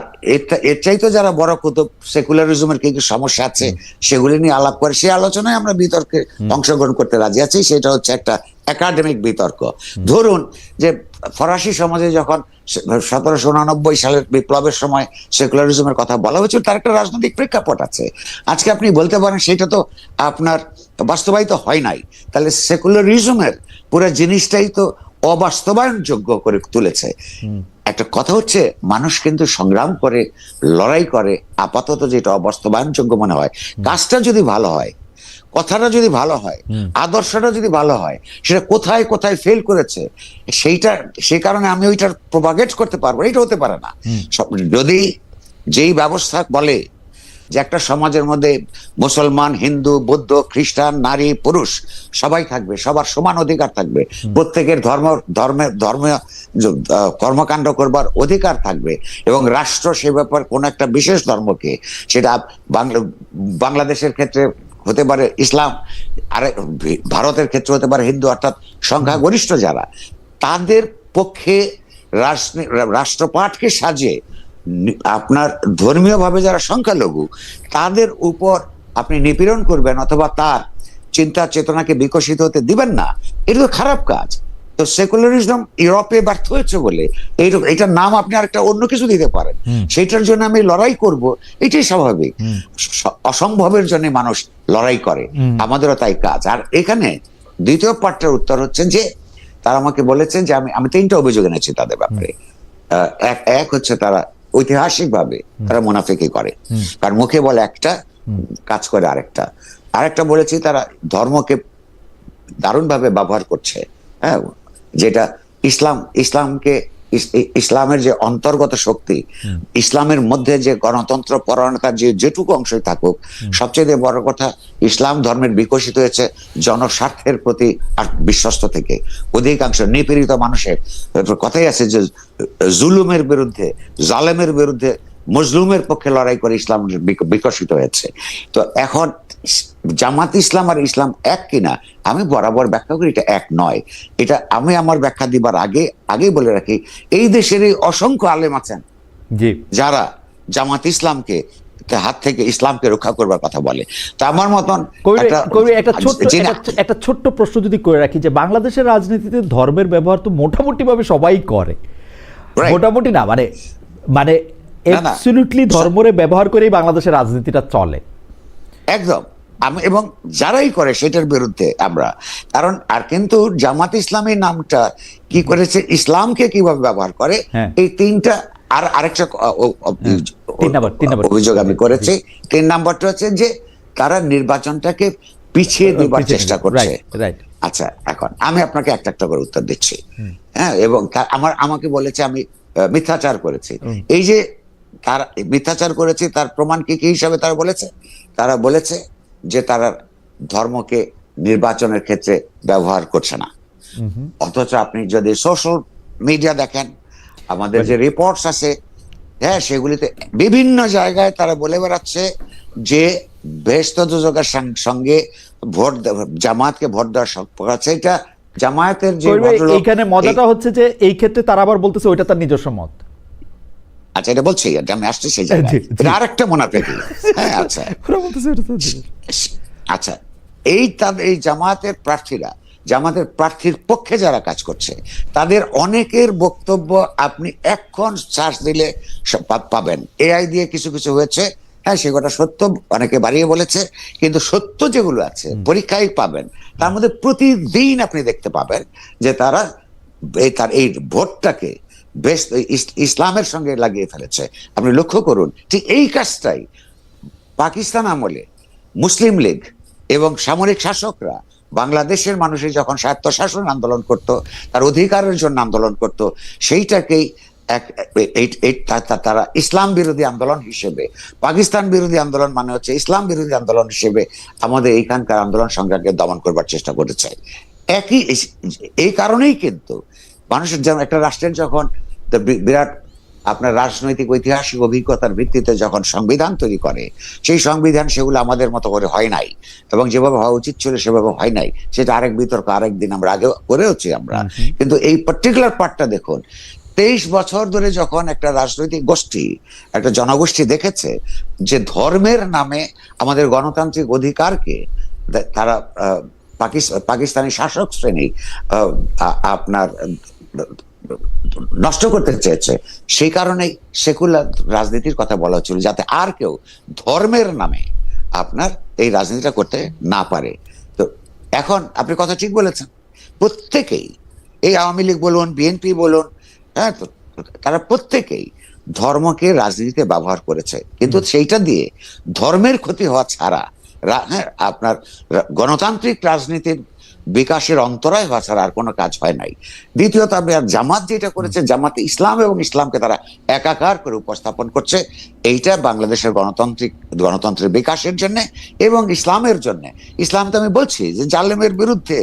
এর চাইতে যারা বড় কুতুব সেকুলারিজমের কি কি সমস্যা আছে সেগুলি নিয়ে আলাপ করে, সেই আলোচনায় আমরা বিতর্কে অংশগ্রহণ করতে রাজি আছি। সেটা হচ্ছে একটা একাডেমিক বিতর্ক। ধরুন যে ফরাসি সমাজে যখন 1789 সালের বিপ্লবের সময় সেকুলারিজমের কথা বলা হয়েছিল, তার একটা রাজনৈতিক প্রেক্ষাপট আছে। আজকে আপনি বলতে পারেন সেটা তো আপনার বাস্তবায়িত হয় নাই, তাহলে সেকুলারিজমের পুরো জিনিসটাই তো অবাস্তবায়নযোগ্য করে তুলেছে। একটা কথা হচ্ছে, মানুষ কিন্তু সংগ্রাম করে, লড়াই করে, আপাতত যেটা অবাস্তবায়নযোগ্য মনে হয়, কাজটা যদি ভালো হয়, কথাটা যদি ভালো হয়, আদর্শটা যদি ভালো হয়, সেটা কোথায় কোথায় ফেল করেছে সেই কারণে আমি ওইটার প্রপাগেট করতে পারবো, এটা হতে পারে না। যদি যেই ব্যবস্থা বলে যে একটা সমাজের মধ্যে মুসলমান, হিন্দু, বৌদ্ধ, খ্রিস্টান, নারী, পুরুষ সবাই থাকবে, সবার সমান অধিকার থাকবে, প্রত্যেকের ধর্মীয় কর্মকাণ্ড করবার অধিকার থাকবে, এবং রাষ্ট্র সে ব্যাপার কোন একটা বিশেষ ধর্মকে, সেটা বাংলাদেশের ক্ষেত্রে হতে পারে ইসলাম, আর ভারতের ক্ষেত্রে হতে পারে হিন্দু, অর্থাৎ সংখ্যাগরিষ্ঠ যারা, তাদের পক্ষে রাষ্ট্রপাটকে সাজিয়ে আপনার ধর্মীয় ভাবে যারা সংখ্যালঘু তাদের উপর আপনি নিপীড়ন করবেন অথবা তার চিন্তা চেতনাকে বিকশিত হতে দিবেন না, এটা তো খারাপ কাজ। তো সেকুলারিজম ইউরোপে ব্যর্থ হয়েছে বলে এইটার নাম আপনি আরেকটা অন্য কিছু দিতে পারেন, সেইটার জন্য আমি লড়াই করব, এটাই স্বাভাবিক। অসম্ভবের জন্য মানুষ লড়াই করে, আমাদেরও তাই কাজ। আর এখানে দ্বিতীয় পার্টটার উত্তর হচ্ছে যে তারা আমাকে বলেছেন যে আমি 3টা অভিযোগ এনেছি তাদের ব্যাপারে। এক হচ্ছে তারা ঐতিহাসিক ভাবে তারা মুনাফিকি করে, কারণ মুখে বলে একটা, কাজ করে আরেকটা বলেছি তারা ধর্মকে দারুণভাবে ব্যবহার করছে, হ্যাঁ, যেটা ইসলামের যে অন্তর্গত শক্তি, ইসলামের মধ্যে যে গণতন্ত্র পরায়ণতার যেটুকু অংশই থাকুক, সবচেয়ে বড় কথা ইসলাম ধর্মের বিকশিত হয়েছে জনস্বার্থের প্রতি আর বিশ্বস্ত থেকে। অধিকাংশ নিপীড়িত মানুষের কথাই আছে যে জুলুমের বিরুদ্ধে, জালেমের বিরুদ্ধে মজলুমের পক্ষে লড়াই করে ইসলাম বিকশিত হয়েছে। তো এখন জামাত ইসলাম আর ইসলাম এক কিনা আমি বরাবর ব্যাখ্যা করি এটা এক নয়। এটা আমি আমার ব্যাখ্যা দিবার আগেই বলে রাখি, এই দেশেরই অসংখ্য আলেম আছেন যারা জামাত ইসলামকে হাত থেকে ইসলামকে রক্ষা করবার কথা বলে। তো আমার মতন একটা ছোট্ট প্রশ্ন যদি করে রাখি, যে বাংলাদেশের রাজনীতিতে ধর্মের ব্যবহার তো মোটামুটি ভাবে সবাই করে, মোটামুটি না মানে অ্যাবসলিউটলি ধর্মের ব্যবহার করেই বাংলাদেশের রাজনীতিটা চলে একদম। এবং যারাই করে সেটার বিরুদ্ধে আমরা, কারণ আর কিন্তু জামাত ইসলামী নামটা কি করেছে, ইসলামকে কিভাবে ব্যবহার করে, এই 3টা। আর আরেকটা অভিযোগ আমি করেছি, 3 নম্বরটা হচ্ছে যে তারা নির্বাচনটাকে পিছিয়ে দেবার চেষ্টা করছে। আচ্ছা, এখন আমি আপনাকে একটা করে উত্তর দিচ্ছি, হ্যাঁ, এবং আমাকে বলেছে আমি মিথ্যাচার করেছি। এই যে তারা মিথ্যাচার করেছে তার প্রমাণ কি হিসাবে তারা বলেছে যে তারা ধর্মকে নির্বাচনের ক্ষেত্রে ব্যবহার করছে না। অথচ আপনি যদি সোশ্যাল মিডিয়া দেখেন, আমাদের যে রিপোর্টস আছে, হ্যাঁ, সেগুলিতে বিভিন্ন জায়গায় তারা বলে বেড়াচ্ছে যে বেহেশত দোজখের সঙ্গে জামায়াতকে ভোট দেওয়ার সম্পর্ক আছে। এটা জামায়াতের যে এইখানে মজাটা হচ্ছে যে এই ক্ষেত্রে তারা আবার বলতেছে ওইটা তার নিজস্ব মত। আচ্ছা, এটা বলছি, আমি আসছি সেই জায়গায়, এটা আরেকটা মুনাফিকি। হ্যাঁ, আচ্ছা আচ্ছা, এই জামায়াতের প্রার্থীর পক্ষে যারা কাজ করছে তাদের অনেকের বক্তব্য আপনি এখন সার্চ দিলে পাবেন। এআই দিয়ে কিছু কিছু হয়েছে, হ্যাঁ, সেটা সত্য, অনেকে বাড়িয়ে বলেছে, কিন্তু সত্য যেগুলো আছে পরীক্ষায় পাবেন, তার মধ্যে প্রতিদিন আপনি দেখতে পাবেন যে তারা তার এই ভোটটাকে বেশ ইসলামের সঙ্গে লাগিয়ে ফেলেছে। আপনি লক্ষ্য করুন, ঠিক এই কাজটাই পাকিস্তান আমলে মুসলিম লীগ এবং সামরিক শাসকরা বাংলাদেশের মানুষের যখন স্বায়ত্তশাসন আন্দোলন করত, তার অধিকারের জন্য আন্দোলন করত, সেইটাকেই তারা ইসলাম বিরোধী আন্দোলন হিসেবে, পাকিস্তান বিরোধী আন্দোলন মানে হচ্ছে ইসলাম বিরোধী আন্দোলন হিসেবে আমাদের এইখানকার আন্দোলন সংগ্রামকে দমন করবার চেষ্টা করেছে। এই কারণেই কিন্তু মানুষের যেমন একটা রাষ্ট্রের যখন বিরাট আপনার রাজনৈতিক ঐতিহাসিক অভিজ্ঞতার ভিত্তিতে যখন সংবিধান তৈরি করে, সেই সংবিধান সেগুলো আমাদের মতো করে হয় নাই, এবং যেভাবে হওয়া উচিত ছিল সেভাবে হয় নাই, সেটা আরেক বিতর্ক, আরেকদিন আমরা আগে করেওছি আমরা। কিন্তু এই পার্টিকুলার পার্টটা দেখুন, 23 বছর ধরে যখন একটা রাজনৈতিক গোষ্ঠী, একটা জনগোষ্ঠী দেখেছে যে ধর্মের নামে আমাদের গণতান্ত্রিক অধিকারকে তারা পাকিস্তানি শাসক শ্রেণী আপনার নষ্ট করতে চেয়েছে। সেই কারণেই সেকুলার রাজনীতির কথা বলা হচ্ছিল, যাতে আর কেউ ধর্মের নামে আপনার এই রাজনীতিটা করতে না পারে। তো এখন আপনি কথা ঠিক বলেছেন, প্রত্যেকেই, এই আওয়ামী লীগ বলুন, বিএনপি বলুন, হ্যাঁ, তারা প্রত্যেকেই ধর্মকে রাজনীতিতে ব্যবহার করেছে, কিন্তু সেইটা দিয়ে ধর্মের ক্ষতি হওয়া ছাড়া, হ্যাঁ, আপনার গণতান্ত্রিক রাজনীতির বিকাশের অন্তরায় হওয়া ছাড়া আর কোনো কাজ হয় নাই। দ্বিতীয়ত, আপনি আর জামাত যেটা করেছে, জামাতে ইসলাম এবং ইসলামকে তারা একাকার করে উপস্থাপন করছে, এইটা বাংলাদেশের গণতন্ত্রের বিকাশের জন্য এবং ইসলামের জন্য। ইসলাম তো আমি বলছি যে জালেমের বিরুদ্ধে,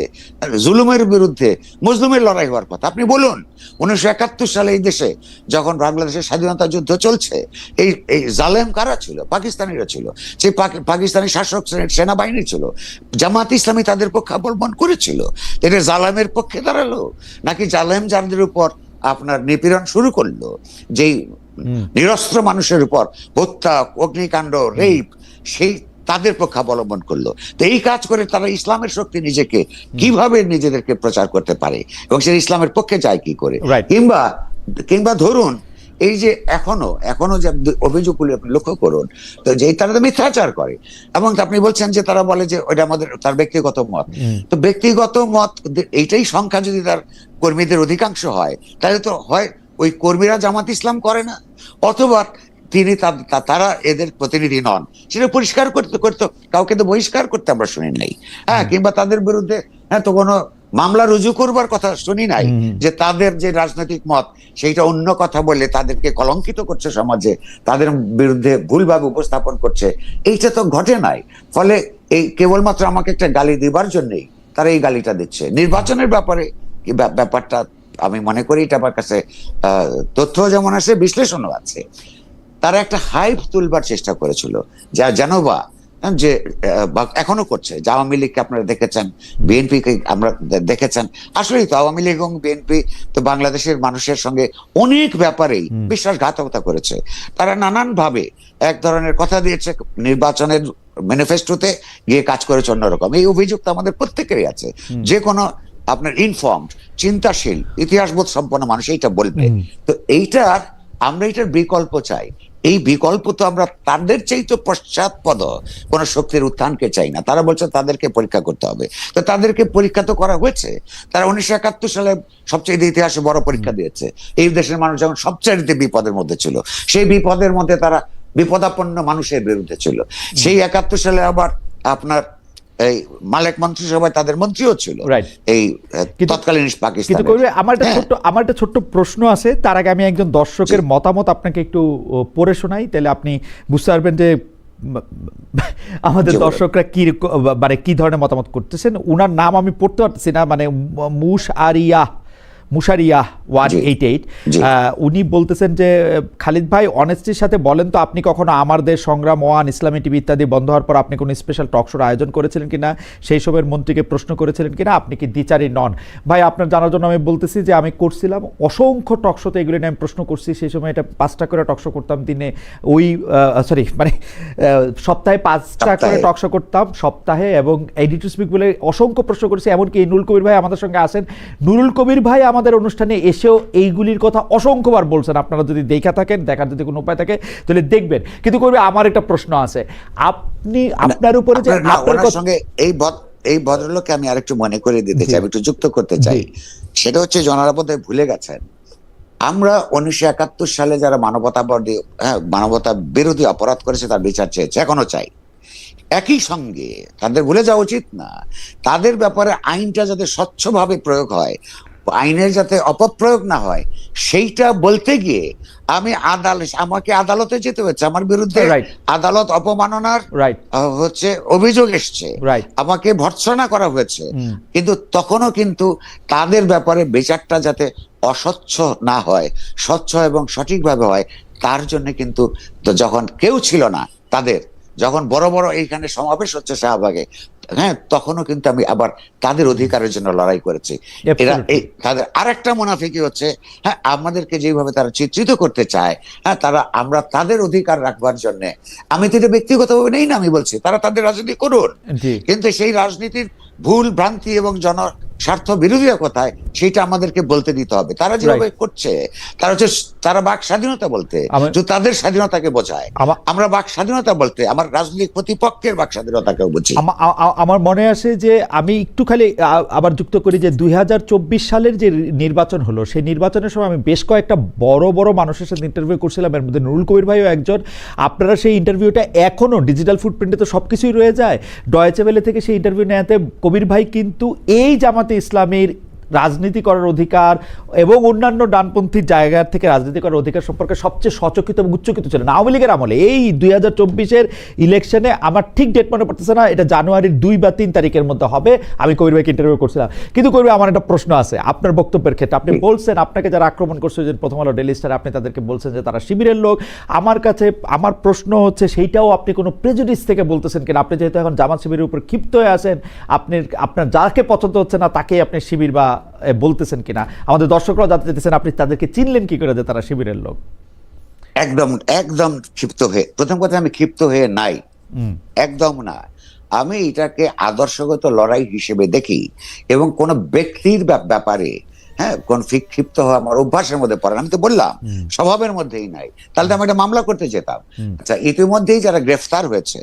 জুলুমের বিরুদ্ধে মজলুমের লড়াই হওয়ার কথা। আপনি বলুন 1971 সালে এই দেশে যখন বাংলাদেশের স্বাধীনতা যুদ্ধ চলছে, এই জালেম কারা ছিল? পাকিস্তানিরা ছিল। সেই পাকিস্তানি শাসক শ্রেণীর সেনাবাহিনী ছিল। জামাত ইসলামী তাদের পক্ষে অবলম্বন করেছিল। এটা জালেমের পক্ষে দাঁড়ালো, নাকি জালেম যাদের উপর আপনার নিপীড়ন শুরু করলো, যেই নিরস্ত্র মানুষের উপর হত্যা, অগ্নিকাণ্ড, রেপ, সেই তাদের পক্ষে অবলম্বন করলো? তো এই কাজ করে তারা ইসলামের শক্তি নিজেকে কিভাবে নিজেদেরকে প্রচার করতে পারে এবং সে ইসলামের পক্ষে যায় কি করে? কিংবা ধরুন এই যে এখনো যে অভিযোগগুলি আপনি লক্ষ্য করুন, তো যে তারা তো মিথ্যাচার করে, এবং আপনি বলছেন যে তারা বলে যে ওইটা আমাদের তার ব্যক্তিগত মত। তো ব্যক্তিগত মত, এইটাই সংখ্যা যদি তার কর্মীদের অধিকাংশ হয়, তাহলে তো হয় ওই কর্মীরা জামাত ইসলাম করে না, অথবা তারা এদের প্রতিনিধি নন। সেটা পরিষ্কার করতে কাউকে তো বহিষ্কার করতে আমরা শুনি নাই, হ্যাঁ, কিংবা তাদের বিরুদ্ধে তো কোনো মামলা রুজু করবার কথা শুনি নাই, যে তাদের যে রাজনৈতিক মত সেইটা অন্য কথা বলে তাদেরকে কলঙ্কিত করছে সমাজে, তাদের বিরুদ্ধে ভুলভাবে উপস্থাপন করছে, এইটা তো ঘটে নাই। ফলে এই কেবলমাত্র আমাকে একটা গালি দিবার জন্যই তারা এই গালিটা দিচ্ছে। নির্বাচনের ব্যাপারে ব্যাপারটা আমি মনে করি এটা আমার কাছে তথ্য যেমন আছে, বিশ্লেষণও আছে। তারা একটা হাইপ তুলবার চেষ্টা করেছিল, যা জানোবা যে এখনো করছে, যে আওয়ামী লীগকে আপনারা দেখেছেন, বিএনপি কে আমরা দেখেছেন। আসলেই তো আওয়ামী লীগ এবং বিএনপি তো বাংলাদেশের মানুষের সঙ্গে অনেক ব্যাপারেই বিশ্বাসঘাতকতা করেছে। তারা নানান ভাবে এক ধরনের কথা দিয়েছে, নির্বাচনের ম্যানিফেস্টোতে গিয়ে কাজ করেছে অন্যরকম। এই অভিযোগ তো আমাদের প্রত্যেকেরই আছে। যে কোনো আপনার ইনফর্মড, চিন্তাশীল, ইতিহাসবোধ সম্পন্ন মানুষ এইটা বলবে। তো এইটার আমরা এটার বিকল্প চাই। এই বিকল্প তো আমরা তাদের চাইতে পশ্চাৎপদ কোন শক্তির উত্থানকে চাই না। তারা বলছে তাদেরকে পরীক্ষা করতে হবে, তো তাদেরকে পরীক্ষা তো করা হয়েছে। তারা 1971 সালে সবচেয়ে ইতিহাসে বড় পরীক্ষা দিয়েছে। এই দেশের মানুষ যখন সবচেয়ে বিপদের মধ্যে ছিল, সেই বিপদের মধ্যে তারা বিপদাপন্ন মানুষের বিরুদ্ধে ছিল। সেই 71 সালে আবার আপনার এই মালেক মন্ত্রিসভায় তাদের মন্ত্রীও ছিল এই তৎকালীন পাকিস্তান। আমার একটা ছোট্ট প্রশ্ন আছে, তার আগে আমি একজন দর্শকের মতামত আপনাকে একটু পড়ে শোনাই, তাহলে আপনি বুঝতে পারবেন যে আমাদের দর্শকরা কি ধরনের মতামত করতেছেন। উনার নাম আমি পড়তে পারতেছি না, মানে মুশারিয়া 188, উনি বলতেছেন যে খালিদ ভাই অনেস্টির সাথে বলেন তো, আপনি কখনো আমার দেশ সংগ্রাম, ওয়ান, ইসলামী টিভি ইত্যাদি বন্ধ হওয়ার পর আপনি কোনো স্পেশাল টক শোর আয়োজন করেছিলেন কিনা, সেই সময়ের মন্ত্রীকে প্রশ্ন করেছিলেন কিনা, আপনি কি দ্বিচারী নন? ভাই, আপনার জানার জন্য আমি বলতেছি যে আমি করছিলাম অসংখ্য টক শোতে, এগুলি নিয়ে আমি প্রশ্ন করছি। সেই সময় এটা 5টা করে টক শো করতাম দিনে, সপ্তাহে 5টা করে টক শো করতাম সপ্তাহে, এবং এডিটর স্পিক বলে অসংখ্য প্রশ্ন করেছি। এমনকি নুরুল কবির ভাই আমাদের সঙ্গে আসেন, নুরুল কবির ভাই আমাদের অনুষ্ঠানে এসেও এইগুলির কথা অসংখ্যবার বলছেন। আপনারা যদি দেখা থাকেন, দেখার যদি কোনো উপায় থাকে তাহলে দেখবেন। কিন্তু কবি, আমার একটা প্রশ্ন আছে, আপনি আপনার উপরে যে আপনার সঙ্গে এই ভদ্রলোককে আমি আরেকটু মনে করে দিতে চাই, একটু যুক্ত করতে চাই। সেটা হচ্ছে জনরাপদে ভুলে গেছেন, আমরা 1971 সালে যারা মানবতা বিরোধী অপরাধ করেছে তার বিচার চেয়েছে, এখনো চাই। একই সঙ্গে তাদের ভুলে যাওয়া উচিত না, তাদের ব্যাপারে আইনটা যাতে স্বচ্ছভাবে প্রয়োগ হয়, আইনের যাতে অপপ্রয়োগ না হয়, সেইটা বলতে গিয়ে আমাকে আদালতে যেতে হচ্ছে। আমার বিরুদ্ধে আদালত অপমাননার হচ্ছে অভিযোগ এসছে, আমাকে ভর্ৎসনা করা হয়েছে, কিন্তু তখনও কিন্তু তাদের ব্যাপারে বিচারটা যাতে অস্বচ্ছ না হয়, স্বচ্ছ এবং সঠিকভাবে হয়, তার জন্য কিন্তু যখন কেউ ছিল না, তাদের যখন বড় বড় এইখানে সমাবেশ হচ্ছে শাহবাগে, হ্যাঁ, তখনও কিন্তু আমি আবার তাদের অধিকারের জন্য লড়াই করেছি। এরা তাদের আরেকটা মুনাফিকি হচ্ছে, হ্যাঁ, আমাদেরকে যেভাবে তারা চিত্রিত করতে চায়, হ্যাঁ, আমরা তাদের অধিকার রাখবার জন্য, আমি তো এটা ব্যক্তিগতভাবে নেই না, আমি বলছি তারা তাদের রাজনীতি করুন, কিন্তু সেই রাজনীতির ভুল ভ্রান্তি এবং স্বার্থ বিরোধীরা কোথায় সেটা আমাদেরকে বলতে দিতে হবে। তারা যেভাবে করছে তারা বাক স্বাধীনতা বলতে যে তাদের স্বাধীনতাকে বোঝায়, আমরা বাক স্বাধীনতা বলতে আমার রাজনৈতিক প্রতিপক্ষের বাক স্বাধীনতাকেও বুঝি। আমার মনে আসে যে আমি একটু খালি আবার যুক্ত করি যে 2024 সালের যে নির্বাচন হলো, সেই নির্বাচনের সময় আমি বেশ কয়েকটা বড় বড় মানুষের সাথে ইন্টারভিউ করছিলাম, এর মধ্যে নুরুল কবির ভাইও একজন। আপনারা সেই ইন্টারভিউটা এখনো ডিজিটাল ফুটপ্রিন্টে তো সবকিছুই রয়ে যায়, ডয়েচে ওয়েলে থেকে সেই ইন্টারভিউ নেওয়াতে কবির ভাই কিন্তু এই জামাতে ইসলামীর রাজনীতি করার অধিকার এবং অন্যান্য ডানপন্থী জায়গা থেকে রাজনীতি করার অধিকার সম্পর্কে সবচেয়ে সচকিত এবং উচ্চকিত ছিলেন আওয়ামী লীগের আমলে। এই 2024-এর ইলেকশনে আমার ঠিক ডেট মনে পড়তেছে না, এটা জানুয়ারির 2 বা 3 তারিখের মধ্যে হবে। আমি কবির ভাইকে ইন্টারভিউ করছিলাম। কিন্তু কবির ভাই, আমার একটা প্রশ্ন আছে আপনার বক্তব্যের ক্ষেত্রে। আপনি বলছেন আপনাকে যারা আক্রমণ করছে যে প্রথম আলো ডেইলি স্টারে, আপনি তাদেরকে বলছেন যে তারা শিবিরের লোক। আমার কাছে আমার প্রশ্ন হচ্ছে সেইটাও আপনি কোনো প্রেজুডিস থেকে বলতেছেন কিনা? আপনি যেহেতু এখন জামাত শিবিরের উপর ক্ষিপ্ত হয়ে আছেন, আপনার যাকে পছন্দ হচ্ছে না তাকেই আপনি শিবির বা বলতেছেন কিনা? আমাদের দর্শকরাও জানতে চাইতেছেন আপনি তাদেরকে চিনলেন কি করে যে তারা শিবিরের লোক? একদম একদম ক্ষিপ্ত হয়ে, প্রথম কথা আমি ক্ষিপ্ত হয়ে নাই, একদম না। আমি এটাকে আদর্শগত লড়াই হিসেবে দেখি এবং কোন ব্যক্তির ব্যাপারে কোন ক্ষিপ্ত হওয়া আমার অভ্যাসের মধ্যে পড়ে না। আমি তো বললাম স্বভাবের মধ্যেই নাই, তাহলে তো আমি একটা মামলা করতে যেতাম। আচ্ছা, ইতিমধ্যেই যারা গ্রেফতার হয়েছে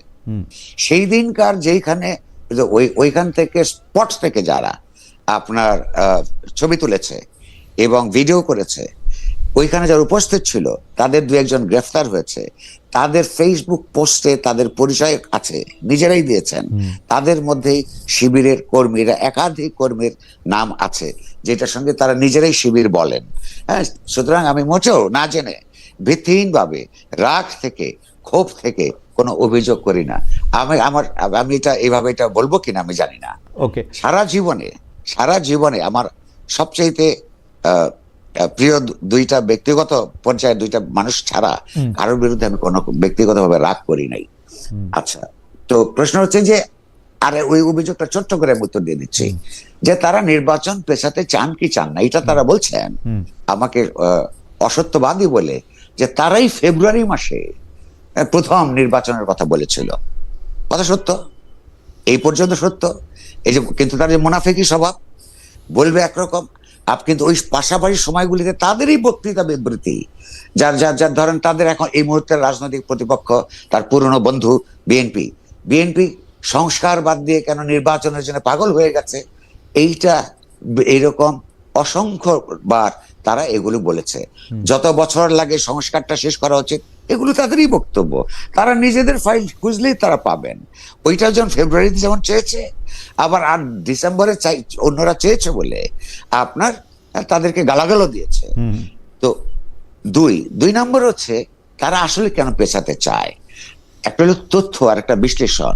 সেই দিনকার যেইখানে ওইখান থেকে স্পট থেকে যারা আপনার ছবি তুলেছে এবং ভিডিও করেছে, ওইখানে যারা উপস্থিত ছিল তাদের 2-1 গ্রেফতার হয়েছে। তাদের ফেসবুক পোস্টে তাদের পরিচয় আছে, নিজেরাই দিয়েছেন। তাদের মধ্যেই শিবিরের কর্মীরা, একাধিক কর্মীর নাম আছে যেটার সঙ্গে তারা নিজেরাই শিবির বলেন। সুতরাং আমি মোটেও না জেনে ভিত্তিহীনভাবে রাগ থেকে, ক্ষোভ থেকে কোনো অভিযোগ করি না। আমি এটা এইভাবে এটা বলবো কিনা আমি জানি না। ওকে, সারা জীবনে আমার সবচাইতে প্রিয় 2টা ব্যক্তিগত পর্যায়ে 2টা মানুষ ছাড়া কারোর বিরুদ্ধে আমি কোনো ব্যক্তিগতভাবে রাগ করি নাই। আচ্ছা, তো প্রশ্ন হচ্ছে যে, আরে ওই অভিযোগটা ছোট্ট করে আমি উত্তর দিয়ে দিচ্ছি যে তারা নির্বাচন পেছাতে চান কি চান না, এটা তারা বলছেন আমাকে অসত্যবাদী বলে, যে তারাই ফেব্রুয়ারি মাসে প্রথম নির্বাচনের কথা বলেছিল। কথা সত্য, এই পর্যন্ত সত্য। এই যে, কিন্তু তার যে মুনাফিকি স্বভাব, বলবে একরকম, কিন্তু ওই পাশাপাশি সময়গুলিতে তাদেরই বক্তৃতা বিবৃতি, যার ধরেন তাদের এখন এই মুহূর্তের রাজনৈতিক প্রতিপক্ষ তার পুরনো বন্ধু বিএনপি সংস্কার বাদ দিয়ে কেন নির্বাচনের জন্য পাগল হয়ে গেছে, এইটা এইরকম অসংখ্যবার তারা এগুলো বলেছে। যত বছর লাগে সংস্কারটা শেষ করা উচিত, এগুলো তাদেরই বক্তব্য। তারা নিজেদের ফাইল খুঁজলেই তারা পাবেন। ওইটা যেমন ফেব্রুয়ারিতে যেমন চেয়েছে, আবার আর ডিসেম্বরে অন্যরা চেয়েছে বলে আপনার তাদেরকে গালাগালও দিয়েছে। তো দুই নম্বর হচ্ছে তারা আসলে কেন পেছাতে চায়। একটা হলো তথ্য আর একটা বিশ্লেষণ।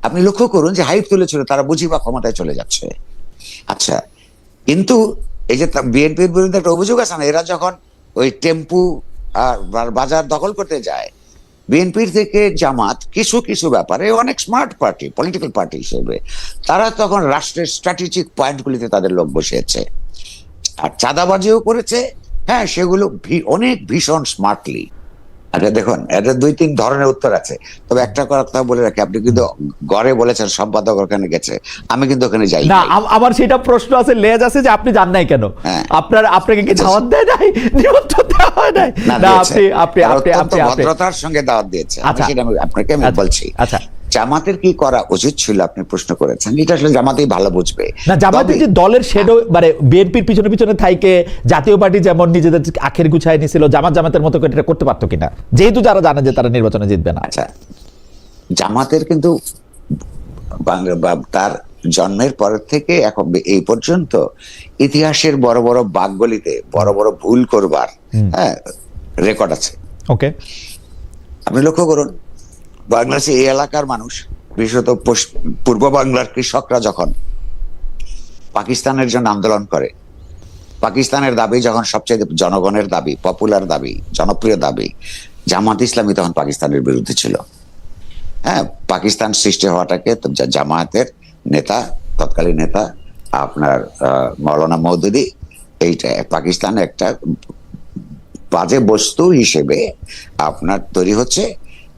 আপনি লক্ষ্য করুন যে হাইপ তুলেছিল তারা বুঝি বা ক্ষমতায় চলে যাচ্ছে। আচ্ছা, কিন্তু এই যে বিএনপির বিরুদ্ধে একটা অভিযোগ আছে না, এরা যখন ওই টেম্পু আর বাজার দখল করতে যায়, বিএনপির থেকে জামাত কিছু কিছু ব্যাপারে অনেক স্মার্ট পার্টি, পলিটিক্যাল পার্টি হিসেবে তারা তখন রাষ্ট্রের স্ট্র্যাটেজিক পয়েন্টগুলিতে তাদের লোক বসিয়েছে আর চাঁদাবাজিও করেছে। সেগুলো অনেক ভীষণ স্মার্টলি। আচ্ছা দেখুন, এটা 2-3 ধরনের উত্তর আছে, তবে একটা কথা বলে রাখি, আপনি কিন্তু ঘরে বলেছেন সম্পাদক ওখানে গেছে, আমি কিন্তু ওখানে যাই না। আমার সেটা প্রশ্ন আছে, লেজ আছে যে আপনি যান নাই কেন? আপনাকে কি দাওয়াত দেয় নাই, নিমন্ত্রণ দেওয়া হয় নাই? না, আপনি ভদ্রতার সঙ্গে দাওয়াত দিয়েছে, সেটা আপনাকে আমি বলছি। আচ্ছা, জামাতের কি করা উচিত ছিল আপনি প্রশ্ন করেছেন, এটা আসলে জামাতেই ভালো বুঝবে। না, জামাতের যে দলের শেডো, মানে বিএনপির পিছনে পিছনে থাইকে জাতীয় পার্টি যেমন নিজেদের আখের গুছায় নিছিল, জামাতের মতো করে এটা করতে পারতো কিনা, যেহেতু যারা জানে যে তারা নির্বাচনে জিতবে না? আচ্ছা, জামাতের কিন্তু তার জন্মের পর থেকে এখন এই পর্যন্ত ইতিহাসের বড় বড় বাকগলিতে বড় বড় ভুল করবার রেকর্ড আছে। ওকে, আপনি লক্ষ্য করুন, বাংলাদেশে এই এলাকার মানুষ, বিশেষত পূর্ব বাংলার কৃষকরা যখন পাকিস্তানের জন্য আন্দোলন করে, পাকিস্তানের দাবি যখন সবচেয়ে জনগণের দাবি, পপুলার দাবি, জনপ্রিয় দাবি, জামাত ইসলামী তখন পাকিস্তানের বিরুদ্ধে ছিল। পাকিস্তান সৃষ্টি হওয়াটাকে জামায়াতের নেতা, তৎকালীন নেতা আপনার মৌলানা মওদুদি, এইটা পাকিস্তানে একটা বাজে বস্তু হিসেবে আপনার তৈরি হচ্ছে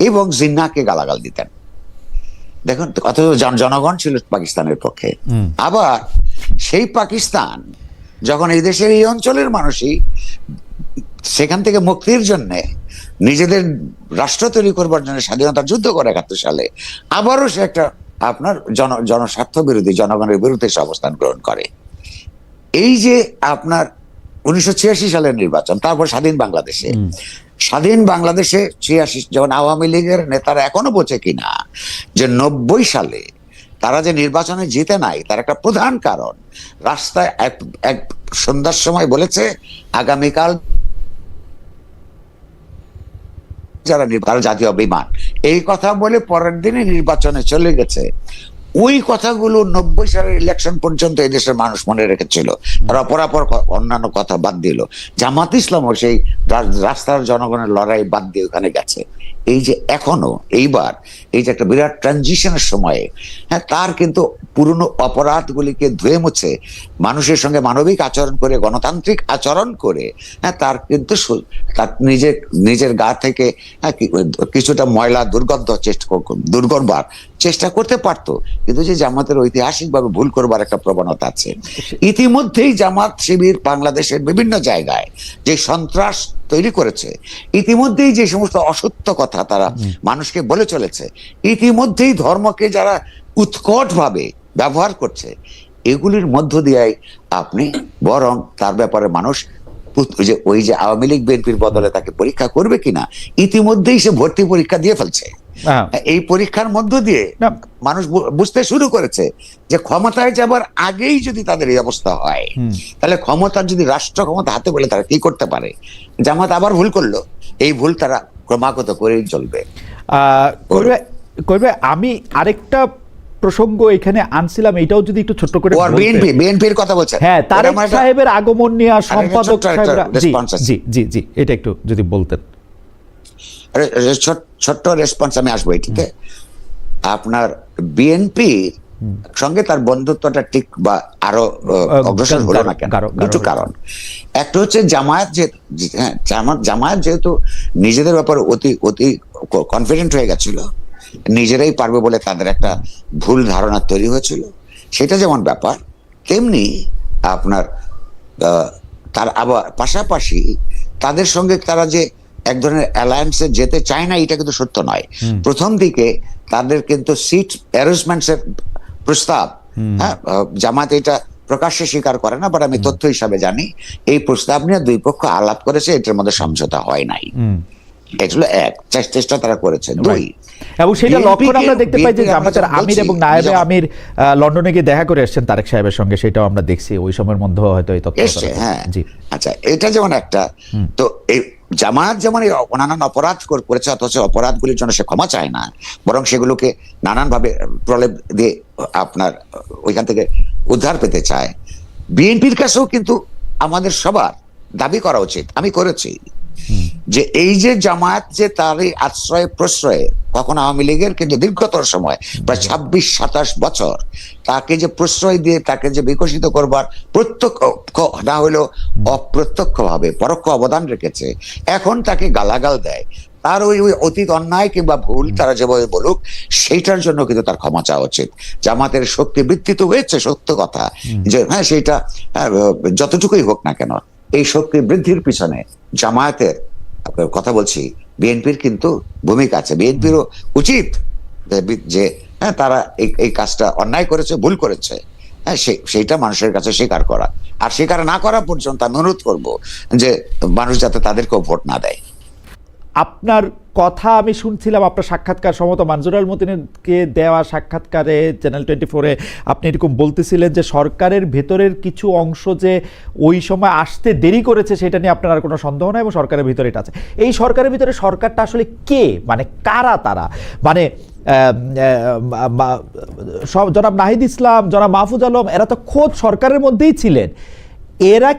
এবং জিন্নাহকে গালাগাল দিতেন। দেখুন কত জনগণ ছিল পাকিস্তানের পক্ষে। আবার সেই পাকিস্তান যখন এই দেশের এই অঞ্চলের মানুষই সেখান থেকে মুক্তির জন্য নিজেদের রাষ্ট্র তৈরি করবার জন্য স্বাধীনতার যুদ্ধ করে 71 সালে, আবারও সে একটা আপনার জনস্বার্থ বিরোধী, জনগণের বিরুদ্ধে সে অবস্থান গ্রহণ করে। এই যে আপনার 1986 সালের নির্বাচন, তারপর স্বাধীন বাংলাদেশে 86 যখন আওয়ামী লীগের নেতারা এখনো বোঝে কিনা যে 90 সালে তারা যে নির্বাচনে জিতে নাই, তার একটা প্রধান কারণ রাস্তায় এক সন্ধ্যার সময় বলেছে আগামীকাল যারা জাতীয় বিমান, এই কথা বলে পরের দিনে নির্বাচনে চলে গেছে। ওই কথাগুলো 90 সালের ইলেকশন পর্যন্ত এই দেশের মানুষ মনে রেখেছিল। তারা অপরাপর অন্যান্য কথা বাদ দিল। জামাত ইসলামও সেই রাস্তার জনগণের লড়াই বাদ দিয়ে ওখানে গেছে। এই যে এখনো এইবার এই যে একটা বিরাট ট্রানজিশনের সময়ে, হ্যাঁ, তার কিন্তু পুরনো অপরাধগুলিকে ধুয়ে মুছে মানুষের সঙ্গে মানবিক আচরণ করে, গণতান্ত্রিক আচরণ করে, হ্যাঁ, তার কিন্তু তার নিজের গা থেকে কিছুটা ময়লা দুর্গন্ধ দূর করবার চেষ্টা করতে পারতো। কিন্তু যে জামাতের ঐতিহাসিকভাবে ভুল করবার একটা প্রবণতা আছে। ইতিমধ্যেই জামাত শিবির বাংলাদেশের বিভিন্ন জায়গায় যে সন্ত্রাস তৈরি করেছে, ইতিমধ্যেই যে সমস্ত অসত্য কথা তারা মানুষকে বলে চলেছে, ইতিমধ্যেই ধর্মকে যারা উৎকটভাবে ব্যবহার করছে, এগুলির মধ্য দিয়ে আপনি বরং তার ব্যাপারে মানুষ ওই যে আওয়ামী লীগ বিএনপির বদলে তাকে পরীক্ষা করবে কিনা, ইতিমধ্যেই সে ভর্তি পরীক্ষা দিয়ে ফেলছে। এই পরীক্ষার মধ্য দিয়ে মানুষ বুঝতে শুরু করেছে যে ক্ষমতায় যাবার আগেই যদি তাদের এই অবস্থা হয়, তাহলে ক্ষমতার যদি রাষ্ট্র ক্ষমতা হাতে বলে তারা কি করতে পারে। জামাত আবার ভুল করলো, এই ভুল তারা ক্রমাগত করেই চলবে। আমি আরেকটা প্রসঙ্গ এখানে আনছিলাম, এটাও যদি একটু ছোট্ট করে বিএনপির কথা বলছেন। হ্যাঁ, তারেক সাহেবের আগমন নিয়ে সম্পাদক সাহেবরা, জি, এটা একটু যদি বলতেন। ছোট্ট রেসপন্স আমি আসবো এটিতে। আপনার বিএনপির সঙ্গে তার বন্ধুত্বটা ঠিক বা আরো অগ্রসর হলো না কেন? দুটো কারণ। একটা হচ্ছে জামায়াত যেহেতু নিজেদের ব্যাপারে অতি কনফিডেন্ট হয়ে গেছিল, নিজেরাই পারবে বলে তাদের একটা ভুল ধারণা তৈরি হয়েছিল, সেটা যেমন ব্যাপার, তেমনি আপনার তার আবার পাশাপাশি তাদের সঙ্গে তারা যে এক ধরনের অ্যালায়েন্সে যেতে চায় না, এটা কিন্তু সত্য নয়। প্রথম দিকে তাদের কিন্তু সিট অ্যারেঞ্জমেন্টস এর প্রস্তাব, হ্যাঁ, জামাত এটা প্রকাশ্যে স্বীকার করে না, বাট আমি তথ্য হিসাবে জানি এই প্রস্তাব নিয়ে দুই পক্ষ আলাপ করেছে, এটার মধ্যে সমঝোতা হয় নাই। এগুলো এক চেষ্টা তারা করেছে। দুই, এবং সেটা লক্ষণ আমরা দেখতে পাই যে জামাতের আমির এবং নায়েবে আমির লন্ডনে গিয়ে দেখা করে এসেছেন তারেক সাহেবের সঙ্গে, সেটাও আমরা দেখছি ওই সময়ের মধ্যে হয়তো এই তথ্য এসেছে। হ্যাঁ, আচ্ছা, এটা যেমন একটা। তো এই জামাত যেমন এই নানান অপরাধ করেছে, অথচ অপরাধগুলির জন্য সে ক্ষমা চায় না, বরং সেগুলোকে নানান ভাবে প্রলেপ দিয়ে আপনার ওইখান থেকে উদ্ধার পেতে চায়। বিএনপির কাছেও কিন্তু আমাদের সবার দাবি করা উচিত, আমি করেছি, যে এই যে জামায়াত যে তার এই আশ্রয় প্রশ্রয়ে, কখন আওয়ামী লীগের কিন্তু দীর্ঘতর সময় প্রায় 26-27 বছর তাকে যে প্রশ্রয় দিয়ে তাকে যে বিকশিত করবার প্রত্যক্ষ না হলেও অপ্রত্যক্ষ ভাবে পরোক্ষ অবদান রেখেছে, এখন তাকে গালাগাল দেয়, তার ওই অতীত অন্যায় কিংবা ভুল তারা যেভাবে বলুক, সেইটার জন্য কিন্তু তার ক্ষমা চাওয়া উচিত। জামাতের শক্তি বৃদ্ধি তো হয়েছে, সত্য কথা, যে হ্যাঁ, সেইটা যতটুকুই হোক না কেন, এই শক্তি বৃদ্ধির পিছনে জামায়াতের কথা বলছি, বিএনপির কিন্তু ভূমিকা আছে। বিএনপিরও উচিত যে হ্যাঁ, তারা এই কাজটা অন্যায় করেছে, ভুল করেছে, হ্যাঁ, সেইটা মানুষের কাছে স্বীকার করা, আর স্বীকার না করা পর্যন্ত আমি অনুরোধ করবো যে মানুষ যাতে তাদেরকেও ভোট না দেয়। আপনার কথা আমি শুনছিলাম, আপনার সাক্ষাৎকার সম্ভবত মানজুর আল মতিনকে দেওয়া সাক্ষাৎকারে চ্যানেল 24-এ আপনি এরকম বলতেছিলেন যে সরকারের ভেতরের কিছু অংশ যে ওই সময় আসতে দেরি করেছে, সেটা নিয়ে আপনার আর কোনো সন্দেহ নাই, এবং সরকারের ভিতরে এটা আছে। এই সরকারের ভিতরে সরকারটা আসলে কে, মানে কারা তারা, মানে সব জনাব নাহিদ ইসলাম, জনাব মাহফুজ আলম, এরা তো খোদ সরকারের মধ্যেই ছিলেন। এরা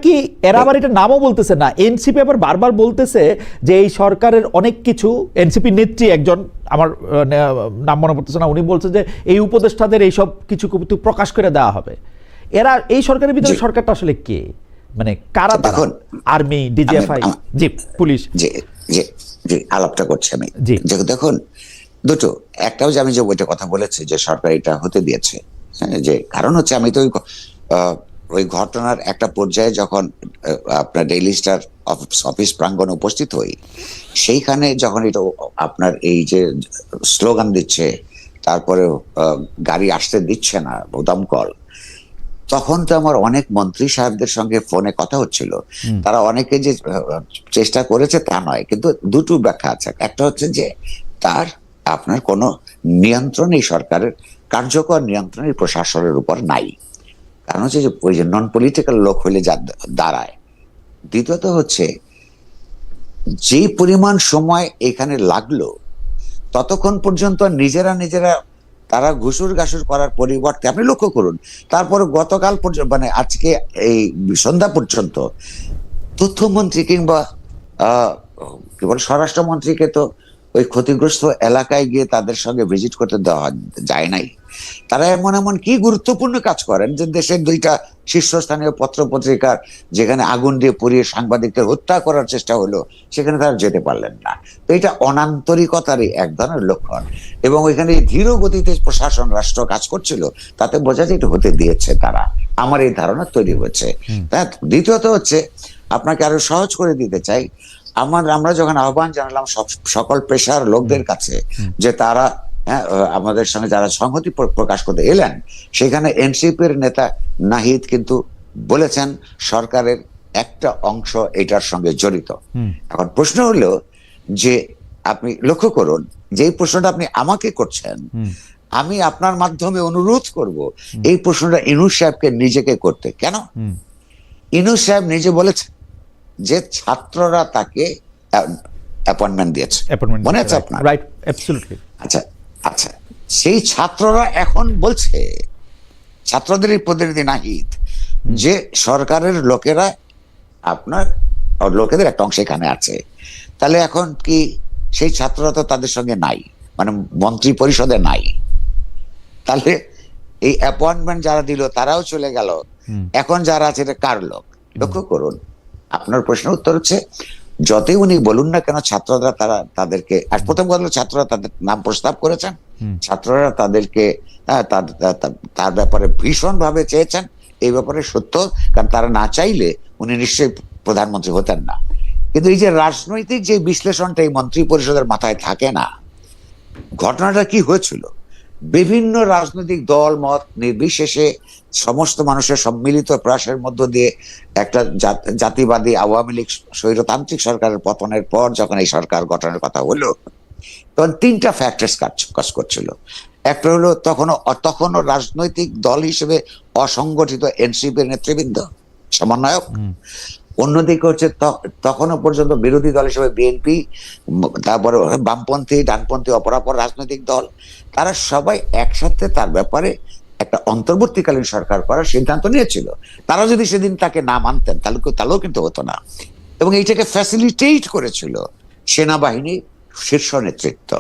আবার এটা নামও বলতেছে না। এনসিপি আবার বারবার বলতেছে যে এই সরকারের অনেক কিছু, এনসিপি নেত্রী একজন, আমার নাম মনে পড়তেছে না, উনি বলছে যে এই উপদেষ্টাদের এইসব কিছু প্রকাশ করে দেওয়া হবে। এরা এই সরকারের ভিতরে সরকারটা আসলে কে, মানে কারা? দেখুন, আর্মি, ডিজিএফআই, জি, পুলিশ, জি আলাপটা করছি আমি। দেখুন, দুটো, একটাও যে আমি যে ওইটা কথা বলেছি যে সরকার এটা হতে দিয়েছে, হ্যাঁ, যে কারণ হচ্ছে আমি তো ওই ঘটনার একটা পর্যায়ে যখন আপনার ডেইলি স্টার অফিস প্রাঙ্গণে উপস্থিত হই, সেইখানে যখন এটা আপনার এই যে স্লোগান দিচ্ছে, তারপরে গাড়ি আসতে দিচ্ছে না, বোতাম কল, তখন তো আমার অনেক মন্ত্রী সাহেবদের সঙ্গে ফোনে কথা হচ্ছিল। তারা অনেকে যে চেষ্টা করেছে তা নয়, কিন্তু দুটো ব্যাখ্যা আছে। একটা হচ্ছে যে তার আপনার কোনো নিয়ন্ত্রণ এই সরকারের কার্যকর নিয়ন্ত্রণ এই প্রশাসনের উপর নাই, কারণ হচ্ছে যে ওই যে নন পলিটিক্যাল লোক হলে যা দাঁড়ায়। দ্বিতীয়ত হচ্ছে যে পরিমাণ সময় এখানে লাগলো, ততক্ষণ পর্যন্ত নিজেরা তারা ঘুষুর ঘাসুর করার পরিবর্তে আপনি লক্ষ্য করুন, তারপরে গতকাল পর্যন্ত মানে আজকে এই সন্ধ্যা পর্যন্ত তথ্যমন্ত্রী কিংবা কি বলে স্বরাষ্ট্রমন্ত্রীকে তো ওই ক্ষতিগ্রস্ত এলাকায় গিয়ে তাদের সঙ্গে ভিজিট করতে দেওয়া যায় নাই। তারা এমন এমন কি গুরুত্বপূর্ণ কাজ করেন যে দেশের দুইটা শীর্ষস্থানীয় পত্র পত্রিকার যেখানে আগুন দিয়ে পুড়িয়ে সাংবাদিকদের হত্যা করার চেষ্টা হলো, সেখানে তারা যেতে পারলেন না। তো এটা অনান্তরিকতারই এক ধরনের লক্ষণ, এবং ওইখানে ধীর গতিতে প্রশাসন রাষ্ট্র কাজ করছিল, তাতে বোঝা যায় এটা হতে দিয়েছে তারা, আমার এই ধারণা তৈরি হয়েছে। দ্বিতীয়ত হচ্ছে আপনাকে আরো সহজ করে দিতে চাই, আমরা যখন আহ্বান জানালাম সকল পেশার লোকদের কাছে যে তারা আমাদের সঙ্গে যারা সংহতি প্রকাশ করতে এলেন, সেখানে এনসিপির নেতা নাহিদ কিন্তু বলেছেন সরকারের একটা অংশ এটার সঙ্গে জড়িত। এখন প্রশ্ন হলো যে আপনি লক্ষ্য করুন, যে প্রশ্নটা আপনি আমাকে করছেন, আমি আপনার মাধ্যমে অনুরোধ করব এই প্রশ্নটা ইনুস সাহেবকে নিজেকে করতে। কেন? ইনুস সাহেব নিজে বলেছেন যে ছাত্ররা তাকে অ্যাপয়েন্টমেন্ট দিয়েছে, মনে আছে আপনার? Right, absolutely. আচ্ছা আচ্ছা, সেই ছাত্ররা এখন বলছে, ছাত্রদের প্রতিনিধি নাহিদ, যে সরকারের লোকেরা আপনার লোকেদের একটা অংশ এখানে আছে। তাহলে এখন কি সেই ছাত্ররা তো তাদের সঙ্গে নাই, মানে মন্ত্রী পরিষদে নাই, তাহলে এই অ্যাপয়েন্টমেন্ট যারা দিল তারাও চলে গেল, এখন যারা আছে এটা কার লোক? লক্ষ্য করুন, আপনার প্রশ্নের উত্তর হচ্ছে যতই উনি বলুন না কেন, ছাত্ররা তাদেরকে, আর প্রথম কথা হলো ছাত্ররা তাদের নাম প্রস্তাব করেছেন, ছাত্ররা তাদেরকে তার ব্যাপারে ভীষণ ভাবে চেয়েছেন। এই ব্যাপারে সত্য, কারণ তারা না চাইলে উনি নিশ্চয়ই প্রধানমন্ত্রী হতেন না। কিন্তু এই যে রাজনৈতিক যে বিশ্লেষণটা এই মন্ত্রী পরিষদের মাথায় থাকে না, ঘটনাটা কি হয়েছিল, বিভিন্ন রাজনৈতিক দল মত নির্বিশেষে সমস্ত মানুষের সম্মিলিত প্রয়াসের মধ্য দিয়ে একটা জাতিবাদী আওয়ামী লীগ স্বৈরতান্ত্রিক সরকারের পতনের পর যখন এই সরকার গঠনের কথা হলো, তখন তিনটা ফ্যাক্টরস কাজ করছিল। একটা হলো তখনও রাজনৈতিক দল হিসেবে অসংগঠিত এনসিপির নেতৃবৃন্দ, সমন্বয়ক। অন্যদিকে হচ্ছে তখনও পর্যন্ত বিরোধী দল হিসেবে বিএনপি, তারপরে বামপন্থী, ডানপন্থী, অপরাপর রাজনৈতিক দল, তারা সবাই একসাথে তার ব্যাপারে একটা অন্তর্বর্তীকালীন সরকার করার সিদ্ধান্ত নিয়েছিল। তারা যদি সেদিন তাকে না মানতেন তাহলেও কিন্তু হতো না, এবং এইটাকে ফ্যাসিলিটেট করেছিল সেনাবাহিনী শীর্ষ নেতৃত্ব।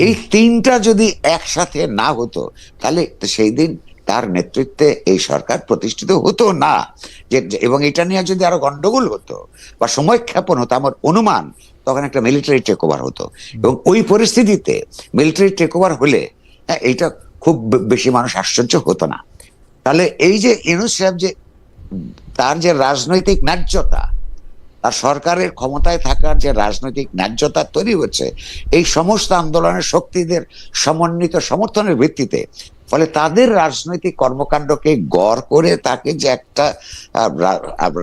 এই তিনটা যদি একসাথে না হতো, তাহলে সেই দিন তার নেতৃত্বে এই সরকার প্রতিষ্ঠিত হতো না। এবং এটা নিয়ে যদি আরো গন্ডগোল হতো বা সময়ক্ষেপণ হতো, আমার অনুমান তখন একটা মিলিটারি টেক ওভার হতো, এবং ওই পরিস্থিতিতে মিলিটারি টেক ওভার হলে এইটা খুব বেশি মানুষ আশ্চর্য হতো না। তাহলে এই যে ইউনূস সাহেব, যে তার যে রাজনৈতিক ন্যায্যতা, তার সরকারের ক্ষমতায় থাকার যে রাজনৈতিক ন্যায্যতা তৈরি হচ্ছে এই সমস্ত আন্দোলনের শক্তিদের সমন্বিত সমর্থনের ভিত্তিতে, ফলে তাদের রাজনৈতিক কর্মকাণ্ডকে গড় করে তাকে যে একটা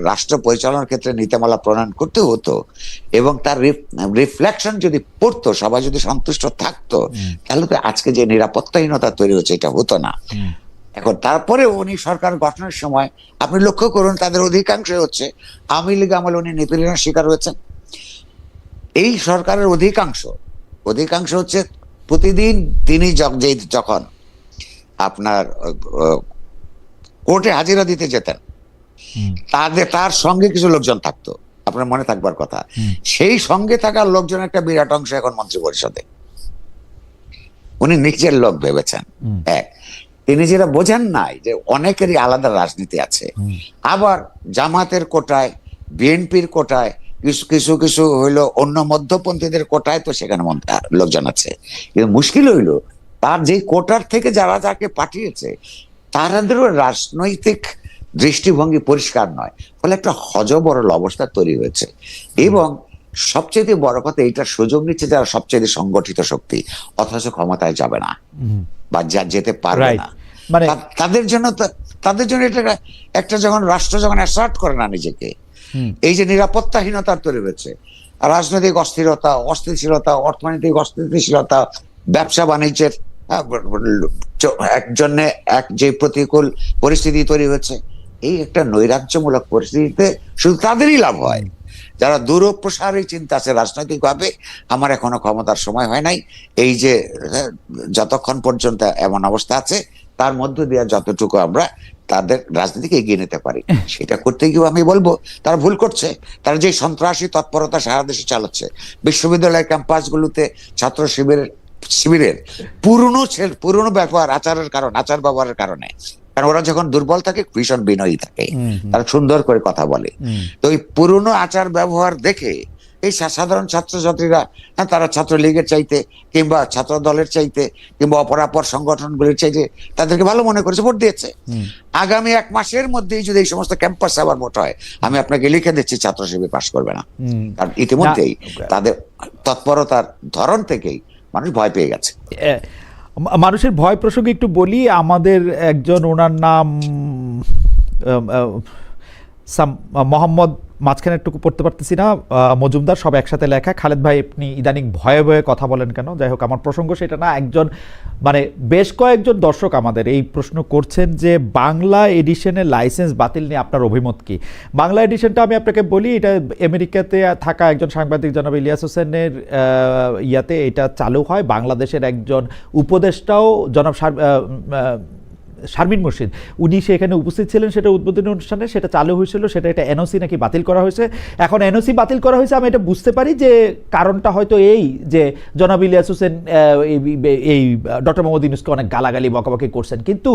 রাষ্ট্র পরিচালনার ক্ষেত্রে নীতিমালা প্রণয়ন করতে হতো, এবং তার রিফ্লেকশন যদি পড়তো, সবাই যদি সন্তুষ্ট থাকতো, তাহলে তো আজকে যে নিরাপত্তাহীনতা তৈরি হচ্ছে এটা হতো না। এখন তারপরে উনি সরকার গঠনের সময় আপনি লক্ষ্য করুন, তাদের অধিকাংশ হচ্ছে আওয়ামী লীগ আমলে উনি নিপীড়নের শিকার হয়েছেন। এই সরকারের অধিকাংশ হচ্ছে প্রতিদিন তিনি যখন আপনার কোর্টে হাজিরা দিতে যেতেন, তার সঙ্গে কিছু লোকজন থাকতো, আপনার মনে থাকবার কথা। সেই সঙ্গে থাকার লোকজন একটা বিরাট অংশ এখন মন্ত্রী পরিষদে, উনি নিজের লোক ভেবেছেন। তিনি যেটা বোঝেন নাই যে অনেকেরই আলাদা রাজনীতি আছে, আবার জামাতের কোটায়, বিএনপির কোটায় কিছু কিছু কিছু হইলো অন্য মধ্যপন্থীদের কোটায়, তো সেখানে লোকজন আছে। কিন্তু মুশকিল হইলো তার যে কোটার থেকে যারা যাকে পাঠিয়েছে তাদেরও রাজনৈতিক দৃষ্টিভঙ্গি পরিষ্কার নয়, ফলে একটা হযবরল অবস্থা তৈরি হয়েছে। এবং সবচেয়ে বড় কথা, এইটার সুযোগ নিচ্ছে যারা সবচেয়ে সংগঠিত শক্তি, অথচ ক্ষমতায় যাবে না বা যেতে পারবে রাইট, না। মানে তাদের জন্য এটা একটা যখন রাষ্ট্র যখন অ্যাসার্ট করে না নিজেকে, এই যে নিরাপত্তাহীনতার তৈরি হয়েছে, রাজনৈতিক অস্থিরতা, অস্থিতিশীলতা, অর্থনৈতিক অস্থিতিশীলতা, ব্যবসা বাণিজ্যের একজনে এক যে প্রতিকূল পরিস্থিতি তৈরি হয়েছে, এই একটা নৈরাজ্যমূলক পরিস্থিতিতে শুধু তাদেরই লাভ হয় যারা দূরপ্রসারী চিন্তা আছে রাজনৈতিকভাবে। আমার এখনো ক্ষমতার সময় হয় নাই, এই যে যতক্ষণ পর্যন্ত এমন অবস্থা আছে তার মধ্য দিয়ে যতটুকু আমরা তাদের রাজনীতিকে এগিয়ে নিতে পারি, সেটা করতে গিয়েও আমি বলবো তারা ভুল করছে। তারা যে সন্ত্রাসী তৎপরতা সারা দেশে চালাচ্ছে, বিশ্ববিদ্যালয় ক্যাম্পাসগুলোতে ছাত্র শিবিরের পুরনো ব্যবহার, আচার ব্যবহারের কারণে, কারণ ওরা যখন দুর্বল থাকে ভীষণ বিনয়ী থাকে, তারা সুন্দর করে কথা বলে। তো এই পুরনো আচার ব্যবহার দেখে এই সাধারণ ছাত্রছাত্রীরা, তারা ছাত্রলীগের চাইতে কিংবা ছাত্র দলের চাইতে কিংবা অপরাপর সংগঠনগুলির চাইতে তাদেরকে ভালো মনে করেছে, ভোট দিয়েছে। আগামী 1 মাসের মধ্যেই যদি এই সমস্ত ক্যাম্পাস আবার ভোট হয়, আমি আপনাকে লিখে দিচ্ছি ছাত্র শিবির পাশ করবে না। কারণ ইতিমধ্যেই তাদের তৎপরতার ধরন থেকেই মানুষ ভয় পেয়ে গেছে। মানুষের ভয় প্রসঙ্গে একটু বলি, আমাদের একজন, ওনার নাম মোহাম্মদ, মাঝখানে একটু পড়তে পারতেছি না, মজুমদার, সব একসাথে লেখা। খালেদ ভাই, আপনি ইদানিং ভয়ে ভয়ে কথা বলেন কেন? যাই হোক, আমার প্রসঙ্গ সেটা না। একজন, মানে বেশ কয়েকজন দর্শক আমাদের এই প্রশ্ন করছেন যে বাংলা এডিশনের লাইসেন্স বাতিল নিয়ে আপনার অভিমত কি? বাংলা এডিশনটা আমি আপনাকে বলি, এটা আমেরিকাতে থাকা একজন সাংবাদিক জনাব ইলিয়াস হোসেনের ইয়াতে এটা চালু হয়। বাংলাদেশের একজন উপদেষ্টাও জনাব শারমিন মুর্শিদ, উনি সেখানে উপস্থিত ছিলেন সেটা উদ্বোধনী অনুষ্ঠানে, সেটা চালু হয়েছিল। সেটা এটা এনওসি নাকি বাতিল করা হয়েছে। এখন এনওসি বাতিল করা হয়েছে, আমি এটা বুঝতে পারি যে কারণটা হয়তো এই যে জনাব ইলিয়াস হোসেন এই ডক্টর মোহাম্মদ ইউনূসকে অনেক গালাগালি বকাবকি করছেন, কিন্তু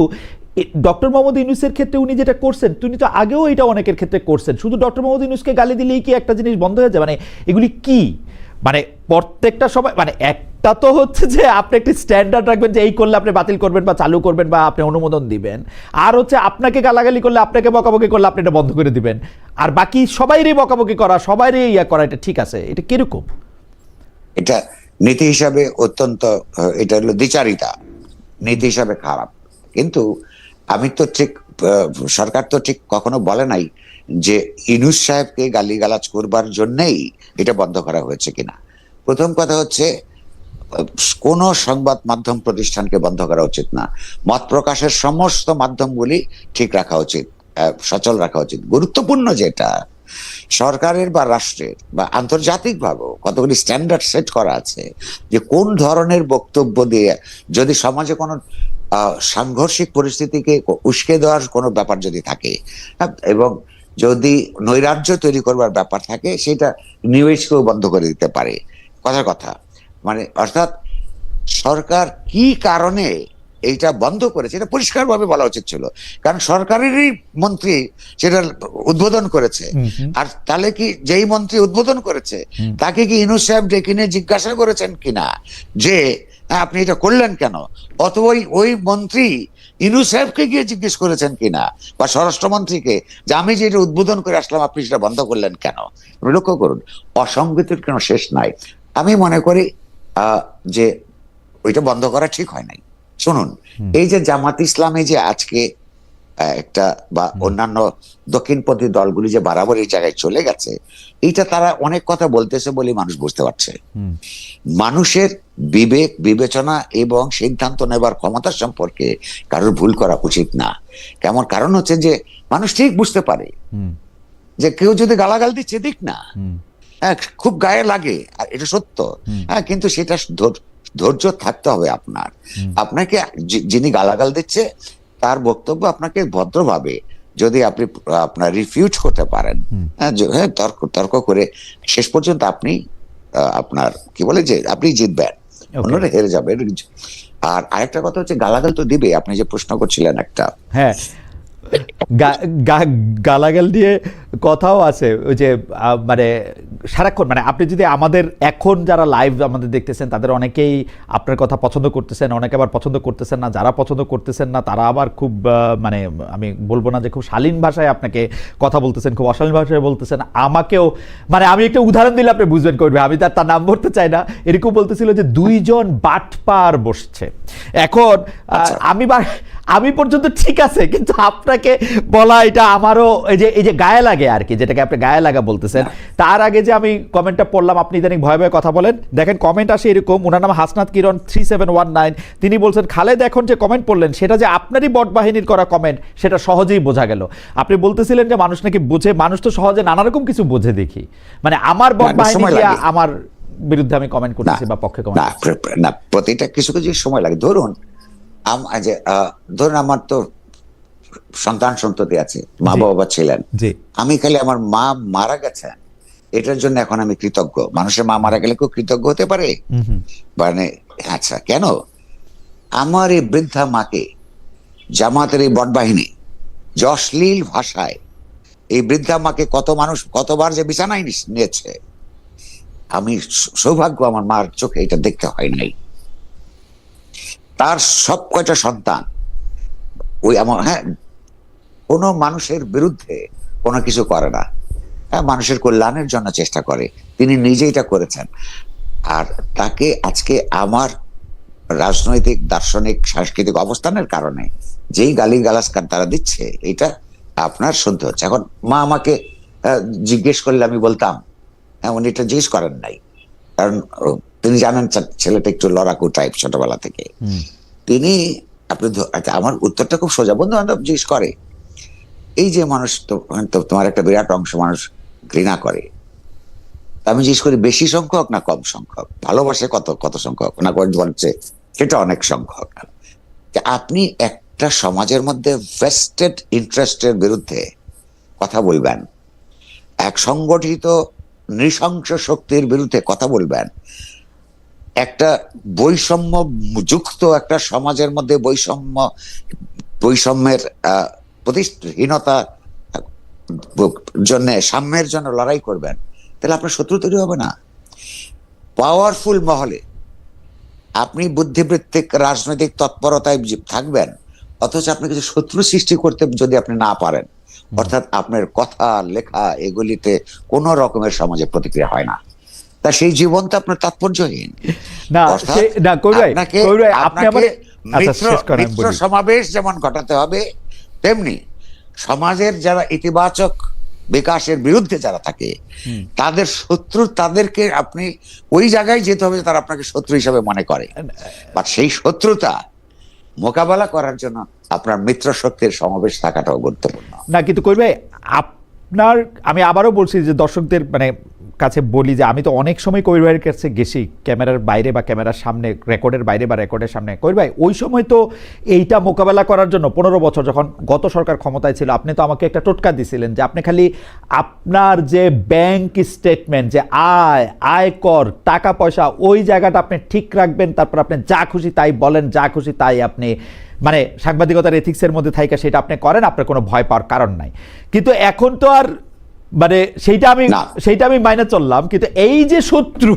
ডক্টর মোহাম্মদ ইউনূসের ক্ষেত্রে উনি যেটা করছেন, তিনি তো আগেও এটা অনেকের ক্ষেত্রে করছেন। শুধু ডক্টর মোহাম্মদ ইউনূসকে গালি দিলেই কি একটা জিনিস বন্ধ হয়ে যায়? মানে এগুলি কি, মানে প্রত্যেকটা সময়, মানে একটা তো হচ্ছে যে আপনি একটি স্ট্যান্ডার্ড রাখবেন যে এই করলে আপনি বাতিল করবেন বা চালু করবেন বা আপনি অনুমোদন দিবেন, আর হচ্ছে আপনাকে গালাগালি করলে, আপনাকে বকাবকি করলে আপনি এটা বন্ধ করে দিবেন, আর বাকি সবাইরই বকাবকি করা, সবাইরই ইয়া করা, এটা ঠিক আছে? এটা কিরকম? এটা নীতি হিসাবে অত্যন্ত, এটা হলো দ্বিচারিতা, নীতি হিসাবে খারাপ। কিন্তু আমি তো ঠিক, সরকার তো ঠিক কখনো বলে নাই যে ইউনূস সাহেবকে গালিগালাজ করবার জন্যই এটা বন্ধ করা হয়েছে কিনা। প্রথম কথা হচ্ছে, কোন সংবাদ মাধ্যম প্রতিষ্ঠানকে বন্ধ করা উচিত না। মত প্রকাশের সমস্ত মাধ্যমগুলি ঠিক রাখা উচিত, সচল রাখা উচিত। গুরুত্বপূর্ণ যেটা, সরকারের বা রাষ্ট্রের বা আন্তর্জাতিকভাবেও কতগুলি স্ট্যান্ডার্ড সেট করা আছে যে কোন ধরনের বক্তব্য দিয়ে যদি সমাজে কোনো সাংঘর্ষিক পরিস্থিতিকে উস্কে দেওয়ার কোনো ব্যাপার যদি থাকে এবং যদি নৈরাজ্য তৈরি করবার ব্যাপার থাকে, সেটা নিউজকেও বন্ধ করে দিতে পারে। কথার কথা, মানে অর্থাৎ সরকার কি কারণে এইটা বন্ধ করেছে এটা পরিষ্কারভাবে বলা উচিত ছিল, কারণ সরকারেরই মন্ত্রী সেটা উদ্বোধন করেছে। আর তাহলে কি যেই মন্ত্রী উদ্বোধন করেছে তাকে কি ইউনূস সাহেব ডেকে নিয়ে জিজ্ঞাসা করেছেন কিনা যে আপনি এটা করলেন কেন? অথবা ওই মন্ত্রী ইউনূস সাহেবকে গিয়ে জিজ্ঞেস করেছেন কিনা, বা স্বরাষ্ট্রমন্ত্রীকে, যে আমি যে এটা উদ্বোধন করে আসলাম আপনি সেটা বন্ধ করলেন কেন? লক্ষ্য করুন, অসঙ্গতির কোনো শেষ নাই। আমি মনে করি যে ওইটা বন্ধ করা ঠিক হয় নাই। শুনুন, এই যে জামাত ইসলামে যে আজকে একটা বা অন্যান্য দক্ষিণপন্থী দলগুলি যে বারাবর এই জায়গায় চলে গেছে, এইটা তারা অনেক কথা বলতেছে বলে মানুষ বুঝতে পারছে। মানুষের বিবেক, বিবেচনা এবং সিদ্ধান্ত নেবার ক্ষমতা সম্পর্কে কারোর ভুল করা উচিত না। কেমন কারণ হচ্ছে যে মানুষ ঠিক বুঝতে পারে যে কেউ যদি গালাগাল দিচ্ছে দিক না, হ্যাঁ, খুব গায়ে লাগে, আর এটা সত্য। হ্যাঁ, কিন্তু সেটা ধৈর্য থাকতে হবে আপনার। আপনাকে যিনি গালাগাল দিচ্ছে তার বক্তব্য আপনাকে ভদ্রভাবে যদি আপনি আপনার রিফিউজ করতে পারেন, হ্যাঁ, তর্ক করে শেষ পর্যন্ত আপনি আপনার কি বলে যে আপনি জিতবেন, অন্যরা হেরে যাবে। আর আরেকটা কথা হচ্ছে, গালাগাল তো দিবে। আপনি যে প্রশ্ন করছিলেন একটা, হ্যাঁ, গালাগাল দিয়ে কথাও আছে ওই যে মানে সারাক্ষণ মানে আপনি যদি আমাদের এখন যারা লাইভ আমাদের দেখতেছেন তাদের অনেকেই আপনার কথা পছন্দ করতেছেন, অনেকে আবার পছন্দ করতেছেন না। যারা পছন্দ করতেছেন না তারা আবার খুব মানে আমি বলবো না যে খুব শালীন ভাষায় আপনাকে কথা বলতেছেন, খুব অশালীন ভাষায় বলতেছেন। আমাকেও মানে আমি একটা উদাহরণ দিলে আপনি বুঝবেন করবে, আমি তার নাম বলতে চাই না। এরকম বলতেছিল যে দুইজন বাটপার বসছে। এখন আমি পর্যন্ত ঠিক আছে, কিন্তু আপনাকে বলা এটা আমারও এই যে গায়ে লাগে আর কি, যেটাকে আপনি গায়ে লাগা বলতেছেন। তার আগে যে আমি কমেন্টটা পড়লাম, আপনি ইদানিং ভয়ে ভয়ে কথা বলেন, দেখেন কমেন্ট আসে এরকম। ওনার নাম হাসনাত কিরণ 3719। তিনি বলছেন খালেদ এখন যে কমেন্ট পড়লেন সেটা যে আপনারই বট বাহিনীর করা কমেন্ট সেটা সহজেই বোঝা গেল। আপনি বলতেছিলেন যে মানুষ নাকি বোঝে, মানুষ তো সহজে নানা রকম কিছু বোঝে দেখি। মানে আমার বট বাহিনী দিয়ে আমার বিরুদ্ধে আমি কমেন্ট করতেছি বা পক্ষে কমেন্ট না, প্রতিটা কিছু কিছু সময় লাগে। ধরুন আমার তো সন্তান সন্ততি আছে, মা বাবা ছিলেন, আমি খালি আমার মা মারা গেছেন এটার জন্য এখন আমি কৃতজ্ঞ। মানুষের মা মারা গেলে কেউ কৃতজ্ঞ হতে পারে? মানে আচ্ছা, কেন আমার এই বৃদ্ধা মাকে জামাতের এই বটবাহিনী যে অশ্লীল ভাষায় এই বৃদ্ধা মাকে কত মানুষ কতবার যে বিছানায় নিয়েছে, আমি সৌভাগ্য আমার মার চোখে এটা দেখতে হয় নাই। তার সব কয়টা সন্তান ওই আমার কোনো মানুষের বিরুদ্ধে কোনো কিছু করে না, মানুষের কল্যাণের জন্য চেষ্টা করে। তিনি নিজে এটা করেছেন। আর তাকে আজকে আমার রাজনৈতিক, দার্শনিক, সাংস্কৃতিক অবস্থানের কারণে যেই গালিগালাজ তারা দিচ্ছে, এটা আপনার শুনতে হচ্ছে। এখন মা আমাকে জিজ্ঞেস করলে আমি বলতাম, উনি এটা জিজ্ঞেস করেন নাই, কারণ তিনি জানেন ছেলেটা একটু লড়াকু টাইপ ছোটবেলা থেকে। তিনি আমার উত্তরটা খুব সোজা। বন্ধু বান্ধব জিজ্ঞেস করে, এই যে মানুষ তো তোমার একটা বিরাট অংশ মানুষ ঘৃণা করে, আমি জিজ্ঞেস করি বেশি সংখ্যক না কম সংখ্যক? ভালোবাসে কত সংখ্যক না বলছে সেটা অনেক সংখ্যক। আপনি একটা সমাজের মধ্যে ভেস্টেড ইন্টারেস্টের বিরুদ্ধে কথা বলবেন, এক সংগঠিত নৃশংস শক্তির বিরুদ্ধে কথা বলবেন, একটা বৈষম্য যুক্ত একটা সমাজের মধ্যে বৈষম্যের প্রতিষ্ঠাহীনতা জন্য, সাম্যের জন্য লড়াই করবেন, তাহলে আপনার শত্রু তৈরি হবে না। পাওয়ারফুল মহলে আপনি বুদ্ধিবৃত্তিক রাজনৈতিক তৎপরতায় থাকবেন, অথচ আপনি কিছু শত্রু সৃষ্টি করতে যদি আপনি না পারেন, অর্থাৎ আপনার কথা লেখা এগুলিতে কোন রকমের সমাজে প্রতিক্রিয়া হয় না, তা সেই জীবন তো আপনার তাৎপর্যহীন। মিত্র সমাবেশ যেমন ঘটাতে হবে, তেমনি সমাজের যারা ইতিবাচক বিকাশের বিরুদ্ধে যারা থাকে তাদের শত্রু, তাদেরকে আপনি ওই জায়গায় যেতে হবে তারা আপনাকে শত্রু হিসাবে মনে করে। বাট সেই শত্রুতা মোকাবেলা করার জন্য আপনার মিত্র শক্তির সমাবেশ থাকাটাও গুরুত্বপূর্ণ। না, কিন্তু কই ভাই আপনার, আমি আবারও বলছি যে দর্শকদের মানে কাছে বলি যে আমি তো অনেক সময় কবির ভাইয়ের কাছে গেছি, ক্যামেরার বাইরে বা ক্যামেরার সামনে, রেকর্ডের বাইরে বা রেকর্ডের সামনে। কবির ভাই ওই সময় তো এইটা মোকাবেলা করার জন্য 15 বছর যখন গত সরকার ক্ষমতায় ছিল, আপনি তো আমাকে একটা টোটকা দিছিলেন যে আপনি খালি আপনার যে ব্যাংক স্টেটমেন্ট, যে আয় কর টাকা পয়সা, ওই জায়গাটা আপনি ঠিক রাখবেন, তারপর আপনি যা খুশি তাই বলেন, যা খুশি তাই আপনি মানে সাংবাদিকতার এথিক্সের মধ্যে থাইকা সেটা আপনি করেন, আপনার কোনো ভয় পাওয়ার কারণ নাই। কিন্তু এখন তো আর মানে সেইটা আমি মাইনে চললাম, কিন্তু এই যে শত্রু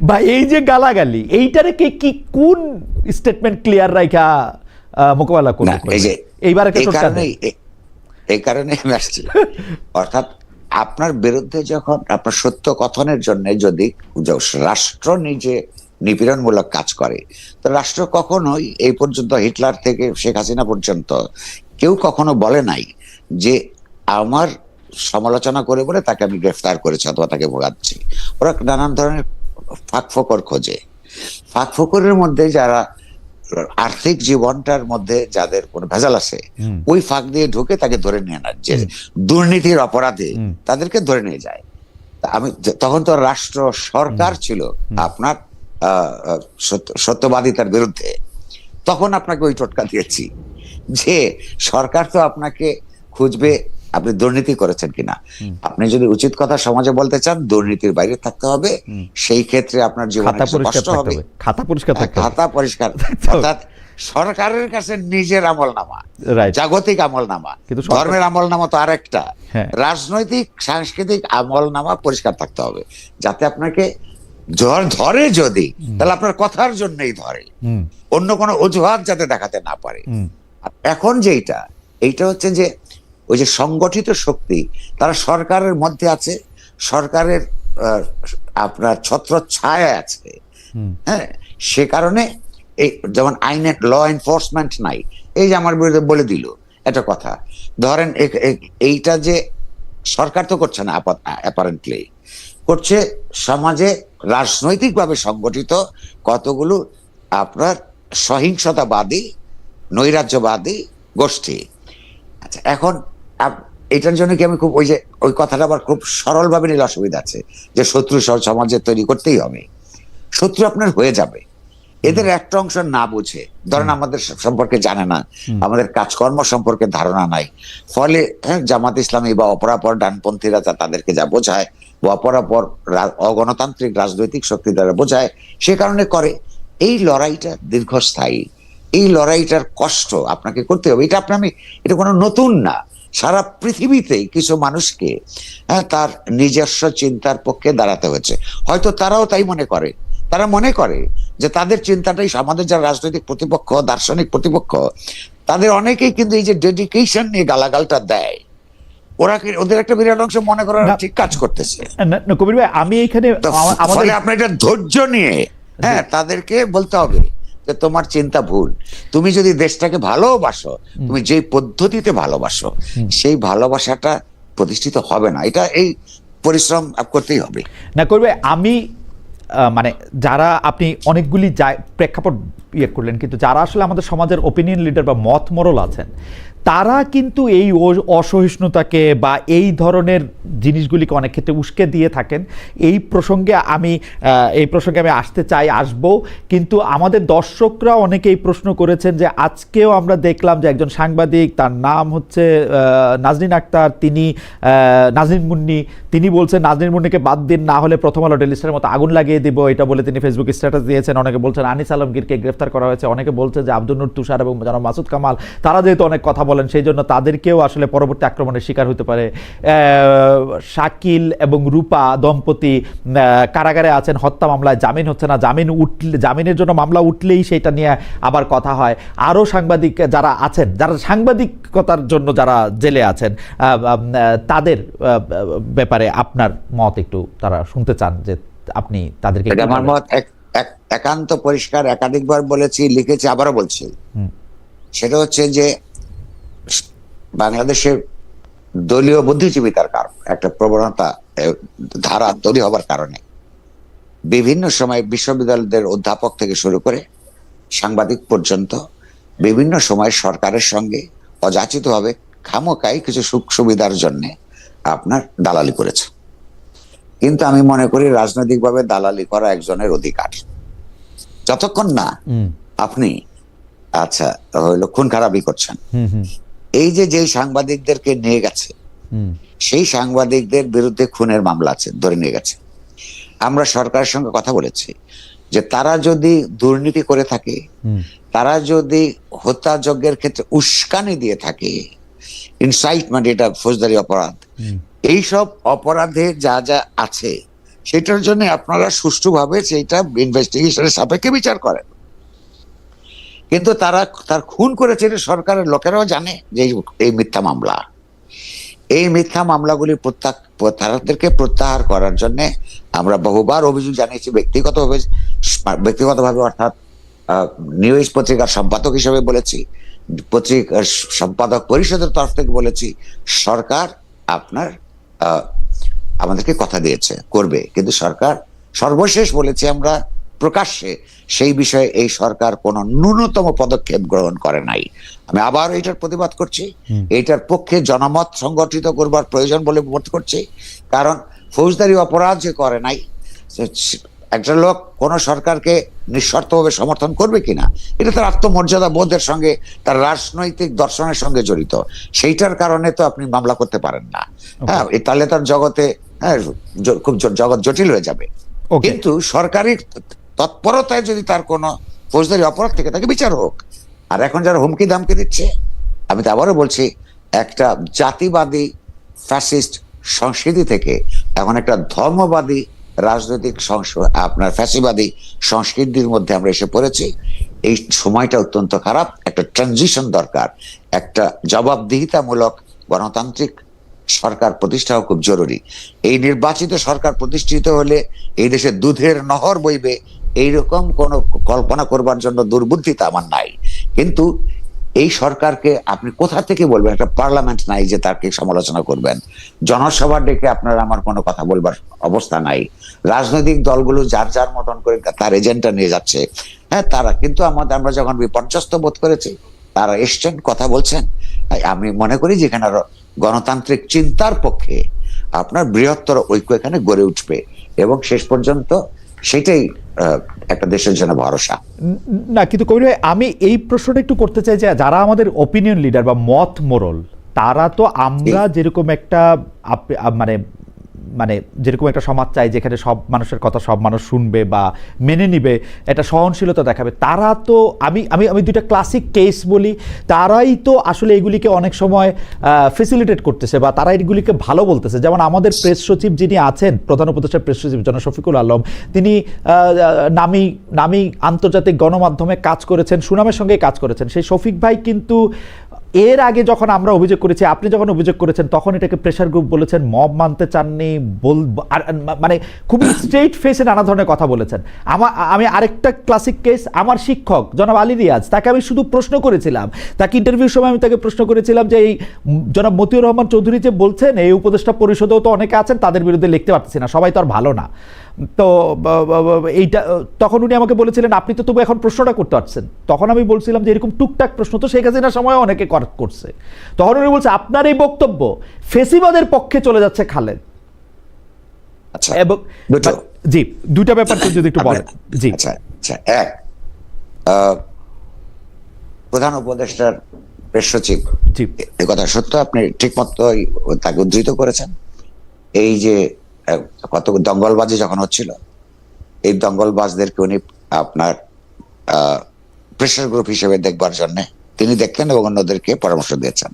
বা এই যে গালাগালি, এইটারে কি কোন স্টেটমেন্ট ক্লিয়ার রাখা মোকাবেলা করবে? এইবার এই কারণে আমি আসছি। অর্থাৎ আপনার বিরুদ্ধে যখন আপনার সত্য কথনের জন্য যদি রাষ্ট্র নিজে নিপীড়নমূলক কাজ করে, তো রাষ্ট্র কখনোই এই পর্যন্ত হিটলার থেকে শেখ হাসিনা পর্যন্ত কেউ কখনো বলে নাই যে আমার সমালোচনা করে বলে তাকে আমি গ্রেফতার করেছি অথবা তাকে ভোগাচ্ছি। ওরা নানান ধরনের ফাঁকফোকর খোঁজে। ফাঁকফোকরের মধ্যে যারা আর্থিক জীবনটার মধ্যে যাদের কোনো ভেজাল আছে, ওই ফাঁক দিয়ে ঢুকে তাকে ধরে নিয়ে আনার, যে দুর্নীতির অপরাধে তাদেরকে ধরে নিয়ে যায়। আমি তখন তো রাষ্ট্র সরকার ছিল আপনার সত্যবাদিতার বিরুদ্ধে, তখন আপনাকে ওই টোটকা দিয়েছি যে সরকার তো আপনাকে খুঁজবে আপনি দুর্নীতি করেছেন কিনা। আপনি যদি উচিত কথা সমাজে বলতে চান, দুর্নীতির বাইরে থাকতে হবে, সেই ক্ষেত্রে আপনার জীবনে কষ্ট হবে। খাতা পরিষ্কার, অর্থাৎ সরকারের কাছে নিজের আমলনামা, রাইট, জাগতিক আমলনামা, কিন্তু সরকার- ধর্মের আমলনামা তো আরেকটা। হ্যাঁ। রাজনৈতিক সাংস্কৃতিক আমলনামা পরিষ্কার থাকতে হবে, যাতে আপনাকে ধরে যদি, তাহলে আপনার কথার জন্যই ধরে, হুম, অন্য কোনো অজুহাত যাতে দেখাতে না পারে। হুম, আর এখন এইটা হচ্ছে যে ওই যে সংগঠিত শক্তি, তারা সরকারের মধ্যে আছে, সরকারের আপনার ছত্র ছায়া আছে। হুম, হ্যাঁ, সে কারণে এই যেমন আইনের ল এনফোর্সমেন্ট নাই, এই যে আমার বিরুদ্ধে বলে দিল একটা কথা, ধরেন এইটা যে সরকার তো করছে না, অ্যাপারেন্টলি করছে সমাজে রাজনৈতিকভাবে সংগঠিত কতগুলো আপনার সহিংসতাবাদী নৈরাজ্যবাদী গোষ্ঠী। আচ্ছা, এখন এটার জন্য কি আমি খুব ওই কথাটা আবার খুব সরলভাবে নিলে অসুবিধা আছে, যে শত্রু সমাজে তৈরি করতেই হবে। শত্রু আপনার হয়ে যাবে, এদের একটা অংশ না বুঝে, ধরেন আমাদের সম্পর্কে জানে না, আমাদের কাজকর্ম সম্পর্কে ধারণা নাই, ফলে জামাত ইসলামী বা অপরাপর ডানপন্থীরা তাদেরকে যা বোঝায়, বা অপরাপর অগণতান্ত্রিক রাজনৈতিক শক্তি দ্বারা বোঝায়, সে কারণে করে। এই লড়াইটা দীর্ঘস্থায়ী, এই লড়াইটার কষ্ট আপনাকে করতে হবে। এটা কোনো নতুন না, সারা পৃথিবীতেই কিছু মানুষকে তার নিজস্ব চিন্তার পক্ষে দাঁড়াতে হয়েছে। হয়তো তারাও তাই মনে করে, তারা মনে করে যে তাদের চিন্তাটাই, আমাদের যারা রাজনৈতিক প্রতিপক্ষ, দার্শনিক প্রতিপক্ষ, তাদের অনেকেই কিন্তু এই যে ডেডিকেশন নিয়ে গালাগালটা দেয়, ওদের একটা বিরাট অংশ মনে করার ঠিক কাজ করতেছে। কবির ভাই, আমি এখানে ফলে আপনার এটা ধৈর্য নিয়ে তাদেরকে বলতে হবে যে তোমার চিন্তা ভুল, তুমি যদি দেশটাকে ভালোবাসো, তুমি যেই পদ্ধতিতে ভালোবাসো, সেই ভালোবাসাটা প্রতিষ্ঠিত হবে না। এটা এই পরিশ্রম করতেই হবে। না কবির ভাই, আমি মানে যারা আপনি অনেকগুলি প্রেক্ষাপট করলেন, কিন্তু যারা আসলে আমাদের সমাজের ওপিনিয়ন লিডার বা মত মোড়ল আছেন, তারা কিন্তু এই অসহিষ্ণুতাকে বা এই ধরনের জিনিসগুলিকে অনেক ক্ষেত্রে উস্কে দিয়ে থাকেন। এই প্রসঙ্গে আমি আসতে চাই, আসবো, কিন্তু আমাদের দর্শকরা অনেকে এই প্রশ্ন করেছেন যে আজকেও আমরা দেখলাম যে একজন সাংবাদিক, তার নাম হচ্ছে নাজনীন আক্তার, তিনি নাজনীন মুন্নি, তিনি বলছেন নাজনীন মুন্নিকে বাদ দিন, না হলে প্রথম আলো ডেইলি স্টারের মতো আগুন লাগিয়ে দিব, এটা বলে তিনি ফেসবুক স্ট্যাটাস দিয়েছেন। অনেকে বলছেন আনিস আলমগীরকে গ্রেফতার করা হয়েছে, অনেকে বলছেন যে আব্দুল নূর তুষার এবং জনাব মাসুদ কামাল, তারা যেহেতু অনেক কথা বলেন, সেই জন্য তাদেরকেও আসলে পরবর্তী আক্রমণের শিকার হতে পারে। শাকিল এবং রূপা দম্পতি কারাগারে আছেন, হত্যা মামলায় জামিন হচ্ছে না, জামিনের জন্য মামলা উঠলেই সেটা নিয়ে আবার কথা হয়। আরও সাংবাদিক যারা আছেন, যারা সাংবাদিকতার জন্য যারা জেলে আছেন, তাদের ব্যাপারে আপনার মত একটু তারা শুনতে চান, যে আপনি তাদেরকে। আমার মত একান্ত পরিষ্কার, একাধিকবার বলেছি, লিখেছি, আবারও বলছি। সেটা হচ্ছে যে বাংলাদেশের দলীয় বুদ্ধিজীবিতার কারণ একটা প্রবণতা, ধারা তৈরি হবার কারণে বিভিন্ন সময় বিশ্ববিদ্যালয়দের অধ্যাপক থেকে শুরু করে সাংবাদিক পর্যন্ত বিভিন্ন সময় সরকারের সঙ্গে অযাচিতভাবে খামোকাই কিছু সুখ সুবিধার জন্য আপনার দালালি করেছে। কিন্তু আমি মনে করি রাজনৈতিকভাবে দালালি করা একজনের অধিকার, যতক্ষণ না আপনি হইলো খুন খারাপি করছেন। এই যে সাংবাদিকদেরকে নিয়ে গেছে, সেই সাংবাদিকদের বিরুদ্ধে খুনের মামলা আছে, ধরে নিয়ে গেছে। আমরা সরকারের সঙ্গে কথা বলেছি যে তারা যদি দুর্নীতি করে থাকে, তারা যদি হত্যাযজ্ঞের ক্ষেত্রে উস্কানি দিয়ে থাকে, ইনসাইটমেন্ট, এটা ফৌজদারি অপরাধ, এইসব অপরাধে যা যা আছে সেটার জন্য আপনারা সুষ্ঠুভাবে সেইটা ইনভেস্টিগেশনের সাপেক্ষে বিচার করেন। কিন্তু তার খুন করেছে সরকারের লোকেরাও জানে যে এই মিথ্যা মামলা, এই মিথ্যা মামলাগুলি তাদেরকে প্রত্যাহার করার জন্য আমরা বহুবার অভিযোগ জানিয়েছি, ব্যক্তিগতভাবে, অর্থাৎ নিউজ পত্রিকার সম্পাদক হিসেবে বলেছি, পত্রিকার সম্পাদক পরিষদের তরফ থেকে বলেছি। সরকার আপনার আমাদেরকে কথা দিয়েছে করবে, কিন্তু সরকার সর্বশেষ বলেছে আমরা প্রকাশ্যে, সেই বিষয়ে এই সরকার কোনো ন্যূনতম পদক্ষেপ গ্রহণ করে নাই। আমি আবার এটার প্রতিবাদ করছি, এটার পক্ষে জনমত সংগঠিত করবার প্রয়োজন বলে বোধ করছি। কারণ ফৌজদারি অপরাধ যে করে নাই, একটা লোক কোন সরকারকে নিঃশর্তভাবে সমর্থন করবে কিনা, এটা তার আত্মমর্যাদা বোধের সঙ্গে, তার রাজনৈতিক দর্শনের সঙ্গে জড়িত। সেইটার কারণে তো আপনি মামলা করতে পারেন না। হ্যাঁ, তাহলে তার জগতে খুব জগৎ জটিল হয়ে যাবে। কিন্তু সরকারি তৎপরতায় যদি তার কোনো ফৌজদারি অপরাধ থেকে তাকে বিচার হোক, আর এখন যারা হুমকি ধামকি দিচ্ছে, আমি তো আবারও বলছি, একটা জাতিবাদী ফ্যাসিস্ট সংস্কৃতি থেকে এখন একটা ধর্মবাদী রাজনৈতিক আপনার ফ্যাসিবাদী সংস্কৃতির মধ্যে আমরা এসে পড়েছি। এই সময়টা অত্যন্ত খারাপ, একটা ট্রানজিশন দরকার, একটা জবাবদিহিতামূলক গণতান্ত্রিক সরকার প্রতিষ্ঠাও খুব জরুরি। এই নির্বাচিত সরকার প্রতিষ্ঠিত হলে এই দেশে দুধের নহর বইবে, এইরকম কোনো কল্পনা করবার জন্য দুর্বুদ্ধিতা আমার নাই। কিন্তু এই সরকারকে আপনি কোথা থেকে বলবেন? একটা পার্লামেন্ট নাই যে তাকে সমালোচনা করবেন, জনসভা ডেকে আপনার আমার কোনো কথা বলবার অবস্থা নাই। রাজনৈতিক দলগুলো যার যার মতন করে তার এজেন্ডা নিয়ে যাচ্ছে। হ্যাঁ, তারা কিন্তু আমরা যখন বিপর্যস্ত বোধ করেছি, তারা এসছেন, কথা বলছেন। আমি মনে করি যে এখানে গণতান্ত্রিক চিন্তার পক্ষে আপনার বৃহত্তর ঐক্য এখানে গড়ে উঠবে, এবং শেষ পর্যন্ত সেটাই একটা দেশের জন্য ভরসা। না, কিন্তু কবির ভাই, আমি এই প্রশ্নটা একটু করতে চাই যে যারা আমাদের ওপিনিয়ন লিডার বা মত মোরল, তারা তো আমরা যেরকম একটা মানে মানে যেরকম একটা সমাজ চাই যেখানে সব মানুষের কথা সব মানুষ শুনবে বা মেনে নিবে, একটা সহনশীলতা দেখাবে, তারা তো আমি আমি আমি দুইটা ক্লাসিক কেস বলি, তারাই তো আসলে এগুলিকে অনেক সময় ফেসিলিটেট করতেছে বা তারা এগুলিকে ভালো বলতেছে। যেমন আমাদের প্রেস সচিব যিনি আছেন, প্রধান উপদেষ্টার প্রেস সচিব জনাব শফিকুল আলম, তিনি নামি আন্তর্জাতিক গণমাধ্যমে কাজ করেছেন, সুনামের সঙ্গে কাজ করেছেন। সেই শফিক ভাই কিন্তু এর আগে যখন আমরা অভিযোগ করেছি, আপনি যখন অভিযোগ করেছেন, তখন এটাকে প্রেশার গ্রুপ বলেছেন, মব মানতে চাননি, মানে খুবই স্ট্রেইট ফেসে নানা ধরনের কথা বলেছেন। আমি আরেকটা ক্লাসিক কেস, আমার শিক্ষক জনাব আলী রিয়াজ, তাকে আমি শুধু প্রশ্ন করেছিলাম, তাকে ইন্টারভিউর সময় আমি তাকে প্রশ্ন করেছিলাম যে এই জনাব মতিউর রহমান চৌধুরী যে বলছেন এই উপদেষ্টা পরিষদেও তো অনেকে আছেন, তাদের বিরুদ্ধে লিখতে পারতেছি না, সবাই তো আর ভালো না। তো এইটা তখন উনি আমাকে বলেছিলেন আপনি তো তবু এখন প্রশ্নটা করতে পারছেন। তখন আমি বলছিলাম যে এরকম টুকটাক প্রশ্ন তো শেখ হাসিনার সময় অনেকে করছে। তখন উনি বলছে আপনার এই বক্তব্য ফেসিবাদের পক্ষে চলে যাচ্ছে খালেদ। আচ্ছা, এবং জি, দুইটা ব্যাপার যদি একটু বলেন। জি, আচ্ছা, এক, প্রধান উপদেষ্টার প্রেস সচিব, জি, এই কথা সত্য, আপনি ঠিক মতো তাকে উদ্ধৃত করেছেন। এই যে কত দঙ্গলবাজি যখন হচ্ছিল, এই দঙ্গলবাজদেরকে উনি আপনার প্রেশার গ্রুপ হিসেবে দেখবার জন্য তিনি দেখলেন এবং অন্যদেরকে পরামর্শ দিয়েছেন।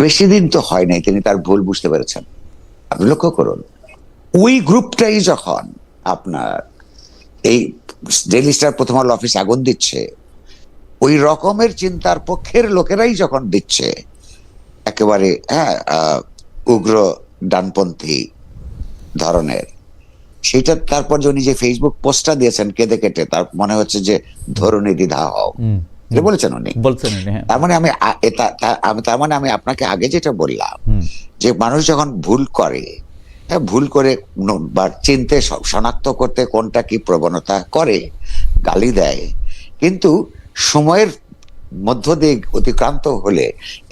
বেশি দিন তো হয় নাই তিনি তার ভুল বুঝতে পেরেছেন। আপনি লক্ষ্য করুন, ওই গ্রুপটাই যখন আপনার এই ডেইলি স্টার প্রথম আলো অফিস আগুন দিচ্ছে, ওই রকমের চিন্তার পক্ষের লোকেরাই যখন দিচ্ছে, একেবারে উগ্র ডানপন্থী ধরনের, সেটা তারপর উনি যে ফেসবুক পোস্টটা দিয়েছেন কেঁদে কেটে, তার মনে হচ্ছে যে ধরুন দ্বিধা হও, এটা বলেছেন উনি। তার মানে আমি আপনাকে আগে যেটা বললাম, যে মানুষ যখন ভুল করে, ভুল করে বা চিনতে শনাক্ত করতে কোনটা কি প্রবণতা করে, গালি দেয়, কিন্তু সময়ের মধ্য দিয়ে অতিক্রান্ত হলে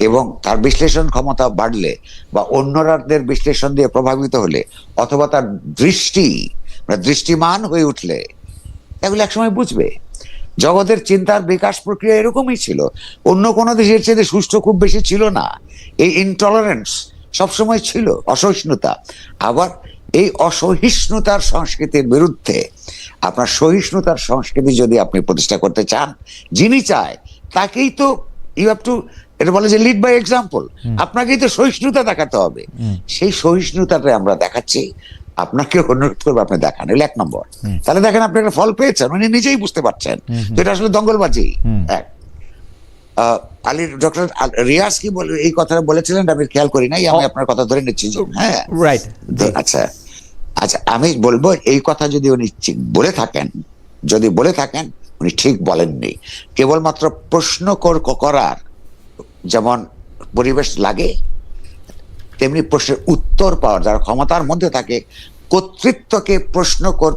এবং তার বিশ্লেষণ ক্ষমতা বাড়লে বা অন্যদের বিশ্লেষণ দিয়ে প্রভাবিত হলে, অথবা তার দৃষ্টিমান হয়ে উঠলে, এগুলো একসময় বুঝবে। জগতের চিন্তার বিকাশ প্রক্রিয়া এরকমই ছিল। অন্য কোনো দেশের চেয়ে সুষ্ঠু খুব বেশি ছিল না। এই ইনটলারেন্স সবসময় ছিল, অসহিষ্ণুতা। আবার এই অসহিষ্ণুতার সংস্কৃতির বিরুদ্ধে আপনার সহিষ্ণুতার সংস্কৃতি যদি আপনি প্রতিষ্ঠা করতে চান, যিনি চায় তাকেই তো ইউ হ্যাভ টু, এটা বলে যে লিড বাই এক্সাম্পল, আপনাকেই তো সহিষ্ণুতা দেখাতে হবে। সেই সহিষ্ণুতাটা আমরা দেখাচ্ছি, আপনাকে অনুরোধ করবো আপনি দেখান, এগুলো 1 নম্বর। তাহলে দেখেন আপনি একটা ফল পেয়েছেন, উনি নিজেই বুঝতে পারছেন তো এটা আসলে দঙ্গলবাজি। এক, আলী ডক্টর রিয়াজ কি বলে এই কথাটা বলেছিলেন আমি খেয়াল করি নাই, আমি আপনার কথা ধরে নিচ্ছি। হ্যাঁ, রাইট। আচ্ছা, আমি বলবো এই কথা যদি উনি বলে থাকেন উনি ঠিক বলেননি। কেবলমাত্র প্রশ্ন করার যেমন পরিবেশ লাগে, তেমনি প্রশ্নের উত্তর পাওয়ার, যারা ক্ষমতার মধ্যে থাকে, কর্তৃত্বকে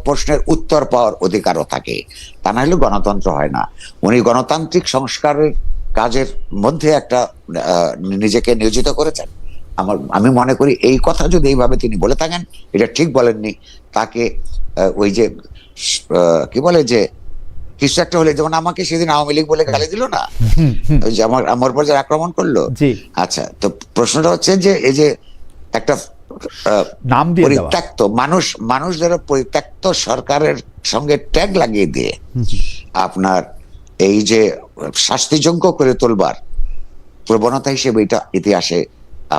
প্রশ্নের উত্তর পাওয়ার অধিকারও থাকে। তা না হলে গণতন্ত্র হয় না। উনি গণতান্ত্রিক সংস্কারের কাজের মধ্যে একটা নিজেকে নিয়োজিত করেছেন। আমি মনে করি এই কথা যদি এইভাবে তিনি বলে থাকেন, এটা ঠিক বলেননি। তাকে ওই যে কি বলে যে কিছু একটা হলে, যেমন আমাকে সেদিন আওয়ামী লীগ বলে গালি দিল না, ওই যে আমার উপর যে আক্রমণ করলো। আচ্ছা, তো প্রশ্নটা হচ্ছে যে এই যে একটা পরিত্যক্ত মানুষ যারা পরিত্যক্ত সরকারের সঙ্গে ট্যাগ লাগিয়ে দিয়ে আপনার এই যে শাস্তিযোগ্য করে তোলবার প্রবণতা হিসেবে এটা ইতিহাসে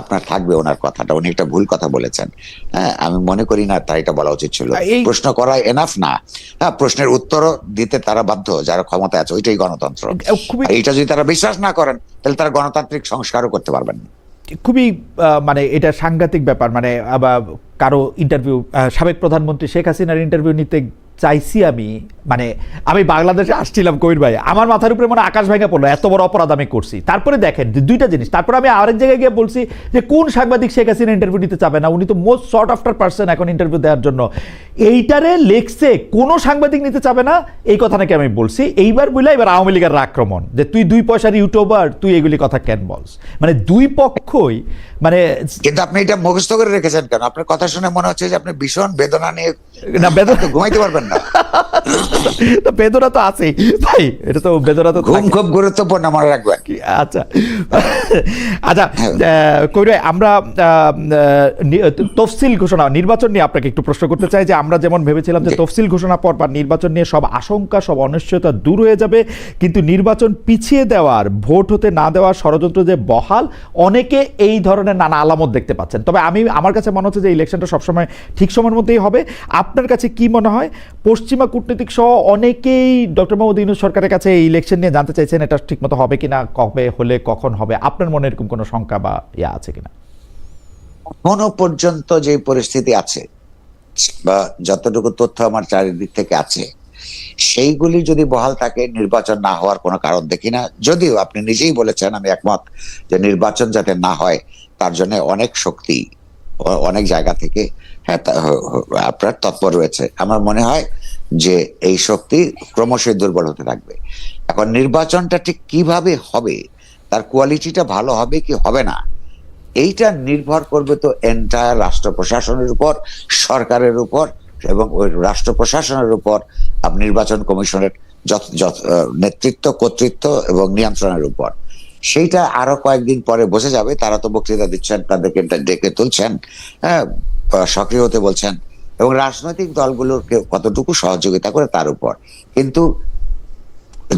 আপনার থাকবে। ওনার কথাটা, উনি একটা ভুল কথা বলেছেন। হ্যাঁ, আমি মনে করি না তাই এটা বলা উচিত ছিল। প্রশ্ন করা এনাফ না, হ্যাঁ, প্রশ্নের উত্তরও দিতে তারা বাধ্য, যারা ক্ষমতা আছে। ওইটাই গণতন্ত্র। এইটা যদি তারা বিশ্বাস না করেন, তাহলে তারা গণতান্ত্রিক সংস্কারও করতে পারবেন না। খুবই মানে এটা সাংঘাতিক ব্যাপার। মানে আবার কারো ইন্টারভিউ, সাবেক প্রধানমন্ত্রী শেখ হাসিনার ইন্টারভিউ নিতে চাইছি আমি, মানে আমি বাংলাদেশে আসছিলাম কবির ভাই, আমার মাথার উপরে মানে আকাশ ভেঙে পড়লো, এত বড় অপরাধ আমি করছি। তারপরে দেখেন দুইটা জিনিস, তারপরে আমি আরেক জায়গায় গিয়ে বলছি যে কোন সাংবাদিক শেখ হাসিনা ইন্টারভিউ নিতে চাবে না, উনি তো মোস্ট শর্ট আফটার পার্সন এখন ইন্টারভিউ দেওয়ার জন্য। এইটারে লেখছে কোনো সাংবাদিক নিতে চাবে না, এই কথা নাকি আমি বলছি। এইবার বলে এবার আওয়ামী লীগের আক্রমণ যে তুই 2 পয়সার ইউটিউবার, তুই এগুলি কথা কেন বলস। মানে দুই পক্ষই মানে। কিন্তু আপনি এটা মুখস্থ করে রেখেছেন কেন? আপনার কথা শুনে মনে হচ্ছে যে আপনি ভীষণ বেদনা নিয়ে, না বেদনা ঘুমাইতে পারবেন না। বেদনা তো আছেই ভাই, এটা তো বেদনা তো ঘুম খুব গুরুত্বপূর্ণ, মনে রাখবেন। আচ্ছা আচ্ছা, কইরে আমরা তফসিল ঘোষণা নির্বাচন নিয়ে আপনাকে একটু প্রশ্ন করতে চাই যে আমরা যেমন ভেবেছিলাম যে তফসিল ঘোষণা পর বা নির্বাচন নিয়ে সব আশঙ্কা, সব অনিশ্চয়তা দূর হয়ে যাবে, কিন্তু নির্বাচন পিছিয়ে দেওয়ার, ভোট হতে না দেওয়ার ষড়যন্ত্র যে বহাল, অনেকে এই ধরনের নানা আলামত দেখতে পাচ্ছেন। তবে আমার কাছে মনে হচ্ছে যে ইলেকশনটা সবসময় ঠিক সময়ের মধ্যেই হবে। আপনার কাছে কি মনে হয়, পশ্চিমা কূটনীতিক সহ অনেকেই ডক্টর মোহাম্মদ ইউনূস সরকারের কাছে এই ইলেকশন নিয়ে জানতে চাইছেন এটা ঠিকমতো হবে কিনা, কবে হলে কখন হবে, আপনার মনে এরকম কোনো শঙ্কা বা ইয়া আছে কিনা? এখনো পর্যন্ত যে পরিস্থিতি আছে বা যতটুকু তথ্য আমার চারিদিক থেকে আছে, সেইগুলি যদি বহাল থাকে, নির্বাচন না হওয়ার কোনো কারণ দেখি না। যদিও আপনি নিজেই বলেছেন, আমি একমত, যে নির্বাচন যাতে না হয় তার জন্য অনেক শক্তি অনেক জায়গা থেকে আপনার তৎপর রয়েছে। আমার মনে হয় যে এই শক্তি ক্রমশই দুর্বল হতে থাকবে। এখন নির্বাচনটা ঠিক কিভাবে হবে, তার কোয়ালিটিটা ভালো হবে কি হবে না, এইটা নির্ভর করবে তো এন্টায়ার রাষ্ট্র প্রশাসনের উপর, সরকারের উপর, এবং ওই রাষ্ট্র প্রশাসনের উপর নির্বাচন কমিশনের নেতৃত্ব, কর্তৃত্ব এবং নিয়ন্ত্রণের উপর। সেইটা আরো কয়েকদিন পরে বোঝা যাবে। তারা তো বক্তৃতা দিচ্ছেন, তাদেরকে ডেকে তুলছেন, হ্যাঁ, সক্রিয় হতে বলছেন, এবং রাজনৈতিক দলগুলোর কতটুকু সহযোগিতা করে তার উপর। কিন্তু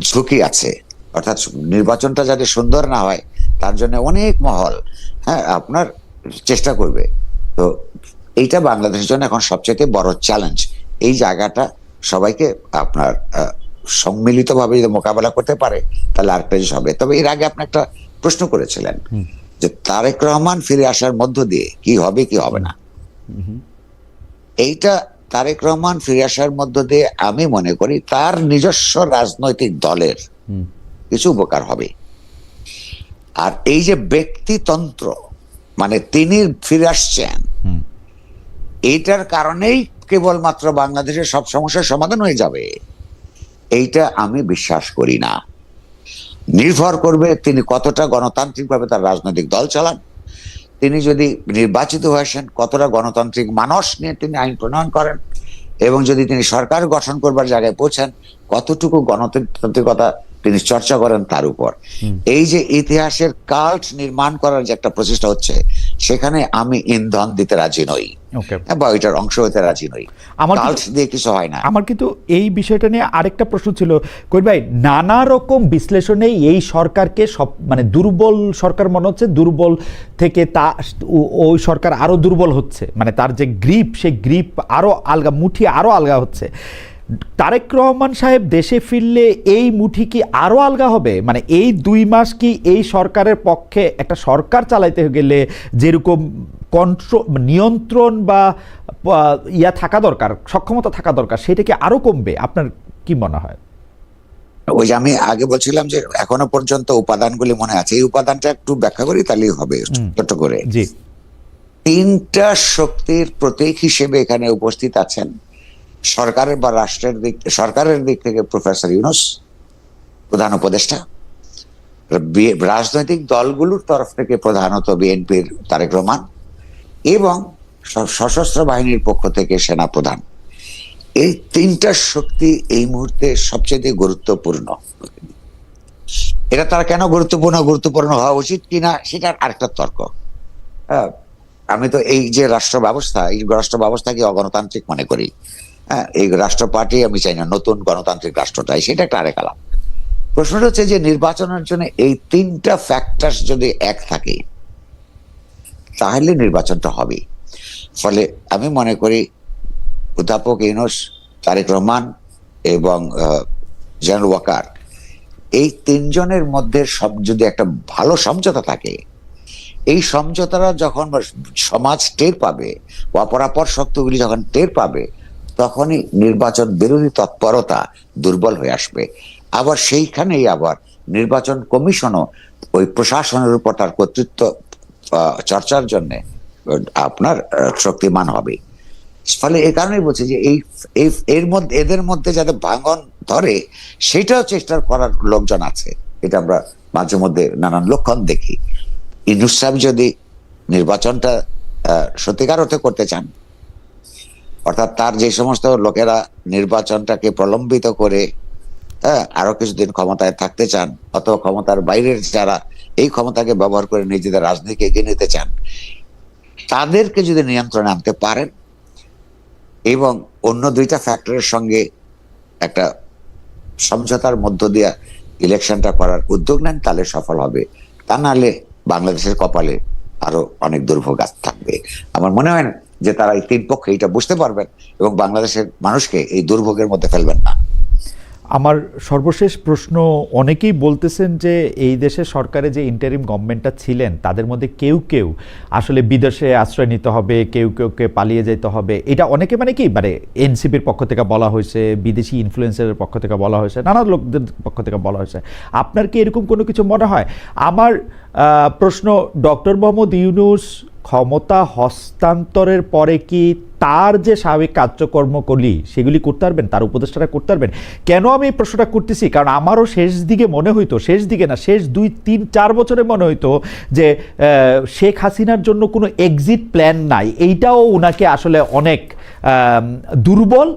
ঝুঁকি আছে, অর্থাৎ নির্বাচনটা যাতে সুন্দর না হয় তার জন্য অনেক মহল, হ্যাঁ, আপনার চেষ্টা করবে। তো এইটা বাংলাদেশের জন্য এখন সবচেয়ে বড় চ্যালেঞ্জ। এই জায়গাটা সবাইকে আপনার সম্মিলিতভাবে যদি মোকাবেলা করতে পারে তাহলে আরেকটা জিনিস হবে। তবে এর আগে আপনি একটা প্রশ্ন করেছিলেন যে তারেক রহমান ফিরে আসার মধ্য দিয়ে কি হবে কি হবে না। এইটা তারেক রহমান ফিরে আসার মধ্য দিয়ে আমি মনে করি তার নিজস্ব রাজনৈতিক দলের কিছু উপকার হবে। আর এই যে ব্যক্তিতন্ত্র, মানে তিনি ফিরে আসছেন, এইটার কারণেই কেবলমাত্র বাংলাদেশের সব সমস্যার সমাধান হয়ে যাবে, এইটা আমি বিশ্বাস করি না। নির্ভর করবে তিনি কতটা গণতান্ত্রিকভাবে তার রাজনৈতিক দল চালান, তিনি যদি নির্বাচিত হয়ে আসেন কতটা গণতান্ত্রিক মানস নিয়ে তিনি আইন প্রণয়ন করেন, এবং যদি তিনি সরকার গঠন করবার জায়গায় পৌঁছান কতটুকু গণতান্ত্রিকতা তিনি চর্চা করেন তার উপর। এই যে ইতিহাসের কাল্ট নির্মাণ করার যে একটা প্রচেষ্টা হচ্ছে, সেখানে আমি ইন্ধন দিতে রাজি নই বা ওইটার অংশ হতে রাজি নই। কাল্ট দিয়ে কিছু হয় না। আমার কিন্তু এই বিষয়টা নিয়ে আরেকটা প্রশ্ন ছিল কই ভাই, নানা রকম বিশ্লেষণে এই সরকারকে সব মানে দুর্বল সরকার মনে হচ্ছে, দুর্বল থেকে ওই সরকার আরো দুর্বল হচ্ছে, মানে তার যে গ্রিপ, সেই গ্রিপ আরো আলগা, মুঠি আরো আলগা হচ্ছে। তারেক রহমান সাহেব দেশে ফিরলে এই মুঠি কি আরো আলগা হবে? মানে এই 2 মাস কি এই সরকারের পক্ষে একটা সরকার চালাইতে গেলে যেরকম নিয়ন্ত্রণ বা ইয়া থাকা দরকার, সক্ষমতা থাকা দরকার, সেটা কি আরো কমবে? আপনার কি মনে হয়? ওই যে আমি আগে বলছিলাম যে এখনো পর্যন্ত উপাদানগুলি মনে আছে, এই উপাদানটা একটু ব্যাখ্যা করি তাহলেই হবে ছোট করে। জি, 3টা শক্তির প্রতীক হিসেবে এখানে উপস্থিত আছেন। সরকারের বা রাষ্ট্রের সরকারের দিক থেকে প্রফেসর ইউনূস, প্রধান উপদেষ্টা, রাজনৈতিক দলগুলোর তরফ থেকে প্রধানত বিএনপির তারেক রহমান, এবং সশস্ত্র বাহিনীর পক্ষ থেকে সেনা প্রধান। এই 3টা শক্তি এই মুহূর্তে সবচেয়ে গুরুত্বপূর্ণ। এটা তারা কেন গুরুত্বপূর্ণ হওয়া উচিত কিনা সেটার আরেকটা তর্ক। আমি তো এই যে রাষ্ট্র ব্যবস্থাকে অগণতান্ত্রিক মনে করি। এই রাষ্ট্র পার্টি আমি চাই না নতুন গণতান্ত্রিক রাষ্ট্র চাই, সেটা একটা আরেক আলাপ। প্রশ্নটা হচ্ছে যে নির্বাচনের জন্য এই তিনটা ফ্যাক্টর যদি এক থাকে তাহলে নির্বাচনটা হবে। ফলে আমি মনে করি অধ্যাপক ইউনূস, তারেক রহমান এবং জেনারেল ওয়াকার, এই তিনজনের মধ্যে সব যদি একটা ভালো সমঝোতা থাকে, এই সমঝোতারা যখন সমাজ টের পাবে, অপরাপর শক্তিগুলি যখন টের পাবে, তখনই নির্বাচন বিরোধী তৎপরতা দুর্বল হয়ে আসবে। আবার সেইখানেই আবার নির্বাচন কমিশনও ওই প্রশাসনের উপর তার কর্তৃত্ব চর্চার জন্য আপনার শক্তিমান হবে। ফলে এই কারণেই বলছি যে এদের মধ্যে যাতে ভাঙন ধরে সেটাও চেষ্টা করার লোকজন আছে। এটা আমরা মাঝে মধ্যে নানান লক্ষণ দেখি। ইউনূস সাহেব যদি নির্বাচনটা সত্যিকার অর্থে করতে চান, অর্থাৎ তার যে সমস্ত লোকেরা নির্বাচনটাকে প্রলম্বিত করে আরো কিছুদিন ক্ষমতায় থাকতে চান, অথবা ক্ষমতার বাইরের যারা এই ক্ষমতাকে ব্যবহার করে নিজেদের রাজনীতিকে এগিয়ে নিতে চান, তাদেরকে যদি নিয়ন্ত্রণে আনতে পারেন এবং অন্য দুইটা ফ্যাক্টরের সঙ্গে একটা সমঝোতার মধ্য দিয়ে ইলেকশনটা করার উদ্যোগ নেন, তাহলে সফল হবে। তা নাহলে বাংলাদেশের কপালে আরো অনেক দুর্ভোগ থাকবে। আমার মনে হয় না যে তারা এই তিন পক্ষে এটা বুঝতে পারবেন এবং বাংলাদেশের মানুষকে এই দুর্ভোগের মধ্যে ফেলবেন না। আমার সর্বশেষ প্রশ্ন, অনেকেই বলতেছেন যে এই দেশের সরকারে যে ইন্টারিম গভর্নমেন্টটা ছিলেন তাদের মধ্যে কেউ কেউ আসলে বিদেশে আশ্রয় নিতে হবে, কেউকে পালিয়ে যেতে হবে। এটা অনেকে মানে কি মানে এনসিপির পক্ষ থেকে বলা হয়েছে, বিদেশি ইনফ্লুয়েন্সারের পক্ষ থেকে বলা হয়েছে, নানা লোকদের পক্ষ থেকে বলা হয়েছে। আপনার কি এরকম কোনো কিছু মনে হয়? আমার প্রশ্ন, ডক্টর মোহাম্মদ ইউনূস ক্ষমতা হস্তান্তরের পরে কি তার যে স্বাভাবিক কার্যকর্মগুলি সেগুলি করতে পারবেন, তার উপদেষ্টারা করতে পারবেন? কেন আমি এই প্রশ্নটা করতেছি, কারণ আমারও শেষ দিকে মনে হইতো, শেষ দিকে না, শেষ 2-3-4 বছরে মনে হইতো যে শেখ হাসিনার জন্য কোনো এক্সিট প্ল্যান নাই। এইটাও ওনাকে আসলে অনেক দুর্বল,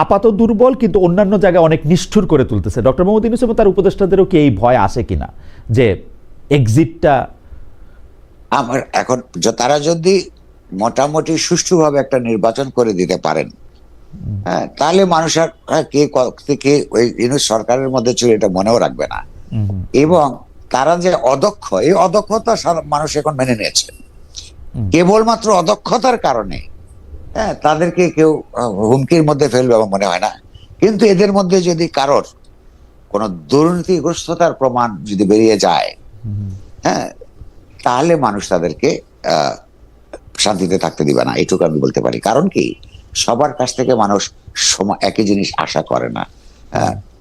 আপাত দুর্বল, কিন্তু অন্যান্য জায়গায় অনেক নিষ্ঠুর করে তুলতেছে। ডক্টর মোহাম্মদ ইউনূস এবং তার উপদেষ্টাদেরও কি এই ভয় আসে কিনা যে এক্সিটটা? আমার এখন তারা যদি মোটামুটি সুষ্ঠুভাবে একটা নির্বাচন করে দিতে পারেন, তাহলে মানুষ আর কে ওই ইউনূস সরকারের মধ্যে ছিল এটা মনেও রাখবে না। এবং তারা যে অদক্ষ, এই অদক্ষতা মানুষ এখন মেনে নিয়েছে। কেবলমাত্র অদক্ষতার কারণে তাদেরকে কেউ হুমকির মধ্যে ফেলবে আমার মনে হয় না। কিন্তু এদের মধ্যে যদি কারোর কোন দুর্নীতিগ্রস্ততার প্রমাণ যদি বেরিয়ে যায়, তাহলে মানুষ তাদেরকে শান্তিতে থাকতে দিবে না, এটুকু আমি বলতে পারি। কারণ কি, সবার কাছ থেকে মানুষ একই জিনিস আশা করে না।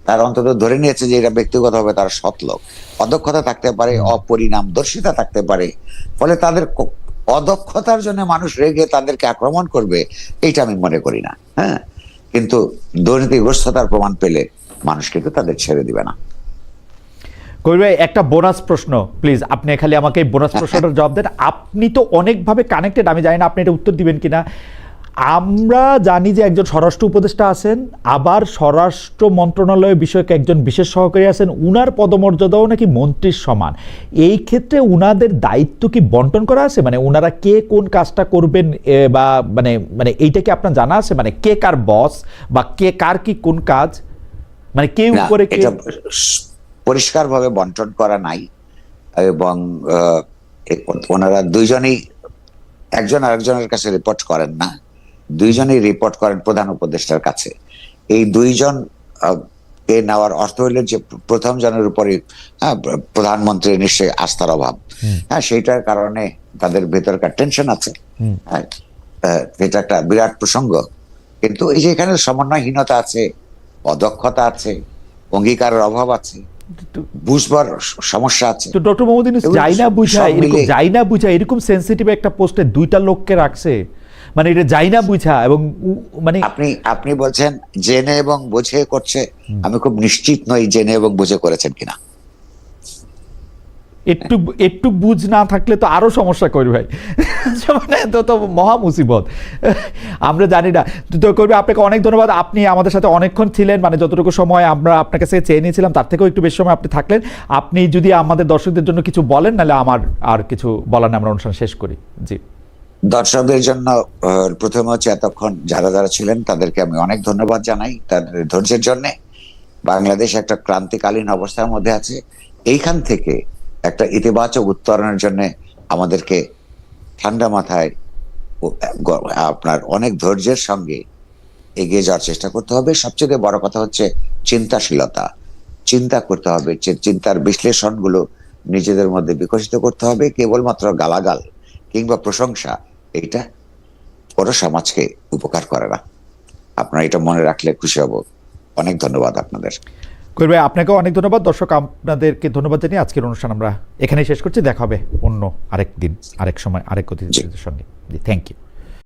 তার অন্তত ধরে নিয়েছে যে এটা ব্যক্তিগতভাবে তার সৎ লোক। অদক্ষতা থাকতে পারে, অপরিণামদর্শিতা থাকতে পারে। ফলে তাদের অদক্ষতার জন্য মানুষ রেগে তাদেরকে আক্রমণ করবে, এইটা আমি মনে করি না। কিন্তু দুর্নীতিগ্রস্ততার প্রমাণ পেলে মানুষ কিন্তু তাদের ছেড়ে দিবে না। কবির ভাই, একটা বোনাস প্রশ্ন প্লিজ, আপনি খালি আমাকে এই বোনাস প্রশ্নটার জবাব দেন। আপনি তো অনেকভাবে কানেক্টেড, আমি জানি না আপনি এটা উত্তর দিবেন কিনা। আমরা জানি যে একজন স্বরাষ্ট্র উপদেষ্টা আছেন, আবার স্বরাষ্ট্র মন্ত্রণালয় বিষয়ক একজন বিশেষ সহকারী আছেন, উনার পদমর্যাদাও নাকি মন্ত্রীর সমান। এই ক্ষেত্রে উনাদের দায়িত্ব কি বন্টন করা আছে? মানে উনারা কে কোন কাজটা করবেন, বা মানে মানে এইটা কি আপনার জানা আছে? মানে কে কার বস, বা কে কার কি কোন কাজ, মানে কে উপরে কে? পরিষ্কারভাবে বন্টন করা নাই। এবং ওনারা দুইজনই একজন আরেকজনের কাছে রিপোর্ট করেন না, দুইজনই রিপোর্ট করেন প্রধান উপদেষ্টার কাছে। এই দুইজন কে নেওয়ার অর্থ হইল যে প্রথম জনের উপরে প্রধানমন্ত্রীর নিশ্চয়ই আস্থার অভাব, সেইটার কারণে তাদের ভেতরকার টেনশন আছে। এটা একটা বিরাট প্রসঙ্গ। কিন্তু এই যে এখানে সমন্বয়হীনতা আছে, অদক্ষতা আছে, অঙ্গীকারের অভাব আছে, বুঝবার সমস্যা আছে। তো ডক্টর মোহাম্মদ ইউনূস যাই না বুঝা এরকম সেনসিটিভ একটা পোস্টে দুইটা লোককে রাখছে, মানে এটা যাই না বুঝা। এবং মানে আপনি বলছেন জেনে এবং বুঝে করছে, আমি খুব নিশ্চিত নই জেনে এবং বুঝে করেছেন কিনা। একটু বুঝ না থাকলে তো আরো সমস্যা করি ভাই, মানে তো মহা মুসিবত, আমরা জানি না। তো করবে, আপনাকে অনেক ধন্যবাদ। আপনি আমাদের সাথে অনেকক্ষণ ছিলেন, মানে যতটুকু সময় আমরা আপনার কাছে চেয়ে নিয়েছিলাম তার থেকেও একটু বেশি সময় আপনি থাকলেন। আপনি যদি আমাদের দর্শকদের জন্য কিছু বলেন, নাহলে আমার আর কিছু বলার নেই, আমরা অনুষ্ঠান শেষ করি। জি, দর্শকদের জন্য প্রথমে হচ্ছে এতক্ষণ যারা যারা ছিলেন তাদেরকে আমি অনেক ধন্যবাদ জানাই তাদের ধৈর্যের জন্য। বাংলাদেশ একটা ক্রান্তিকালীন অবস্থার মধ্যে আছে। এইখান থেকে একটা ইতিবাচক উত্তরণের জন্য আমাদেরকে ঠান্ডা মাথায় আপনার অনেক ধৈর্যের সঙ্গে এগিয়ে যাওয়ার চেষ্টা করতে হবে। সবচেয়ে বড় কথা হচ্ছে চিন্তাশীলতা। চিন্তা করতে হবে, চিন্তার বিশ্লেষণগুলো নিজেদের মধ্যে বিকশিত করতে হবে। কেবলমাত্র গালাগাল কিংবা প্রশংসা এটা পুরো সমাজকে উপকার করে না। আপনারা এটা মনে রাখলে খুশি হব। অনেক ধন্যবাদ আপনাদের। কবির ভাই, আপনাকেও অনেক ধন্যবাদ। দর্শক আপনাদেরকে ধন্যবাদ জানিয়ে আজকের অনুষ্ঠান আমরা এখানেই শেষ করছি। দেখা হবে অন্য আরেক দিন, আরেক সময়, আরেক অতিথিদের সঙ্গে। জি, থ্যাংক ইউ।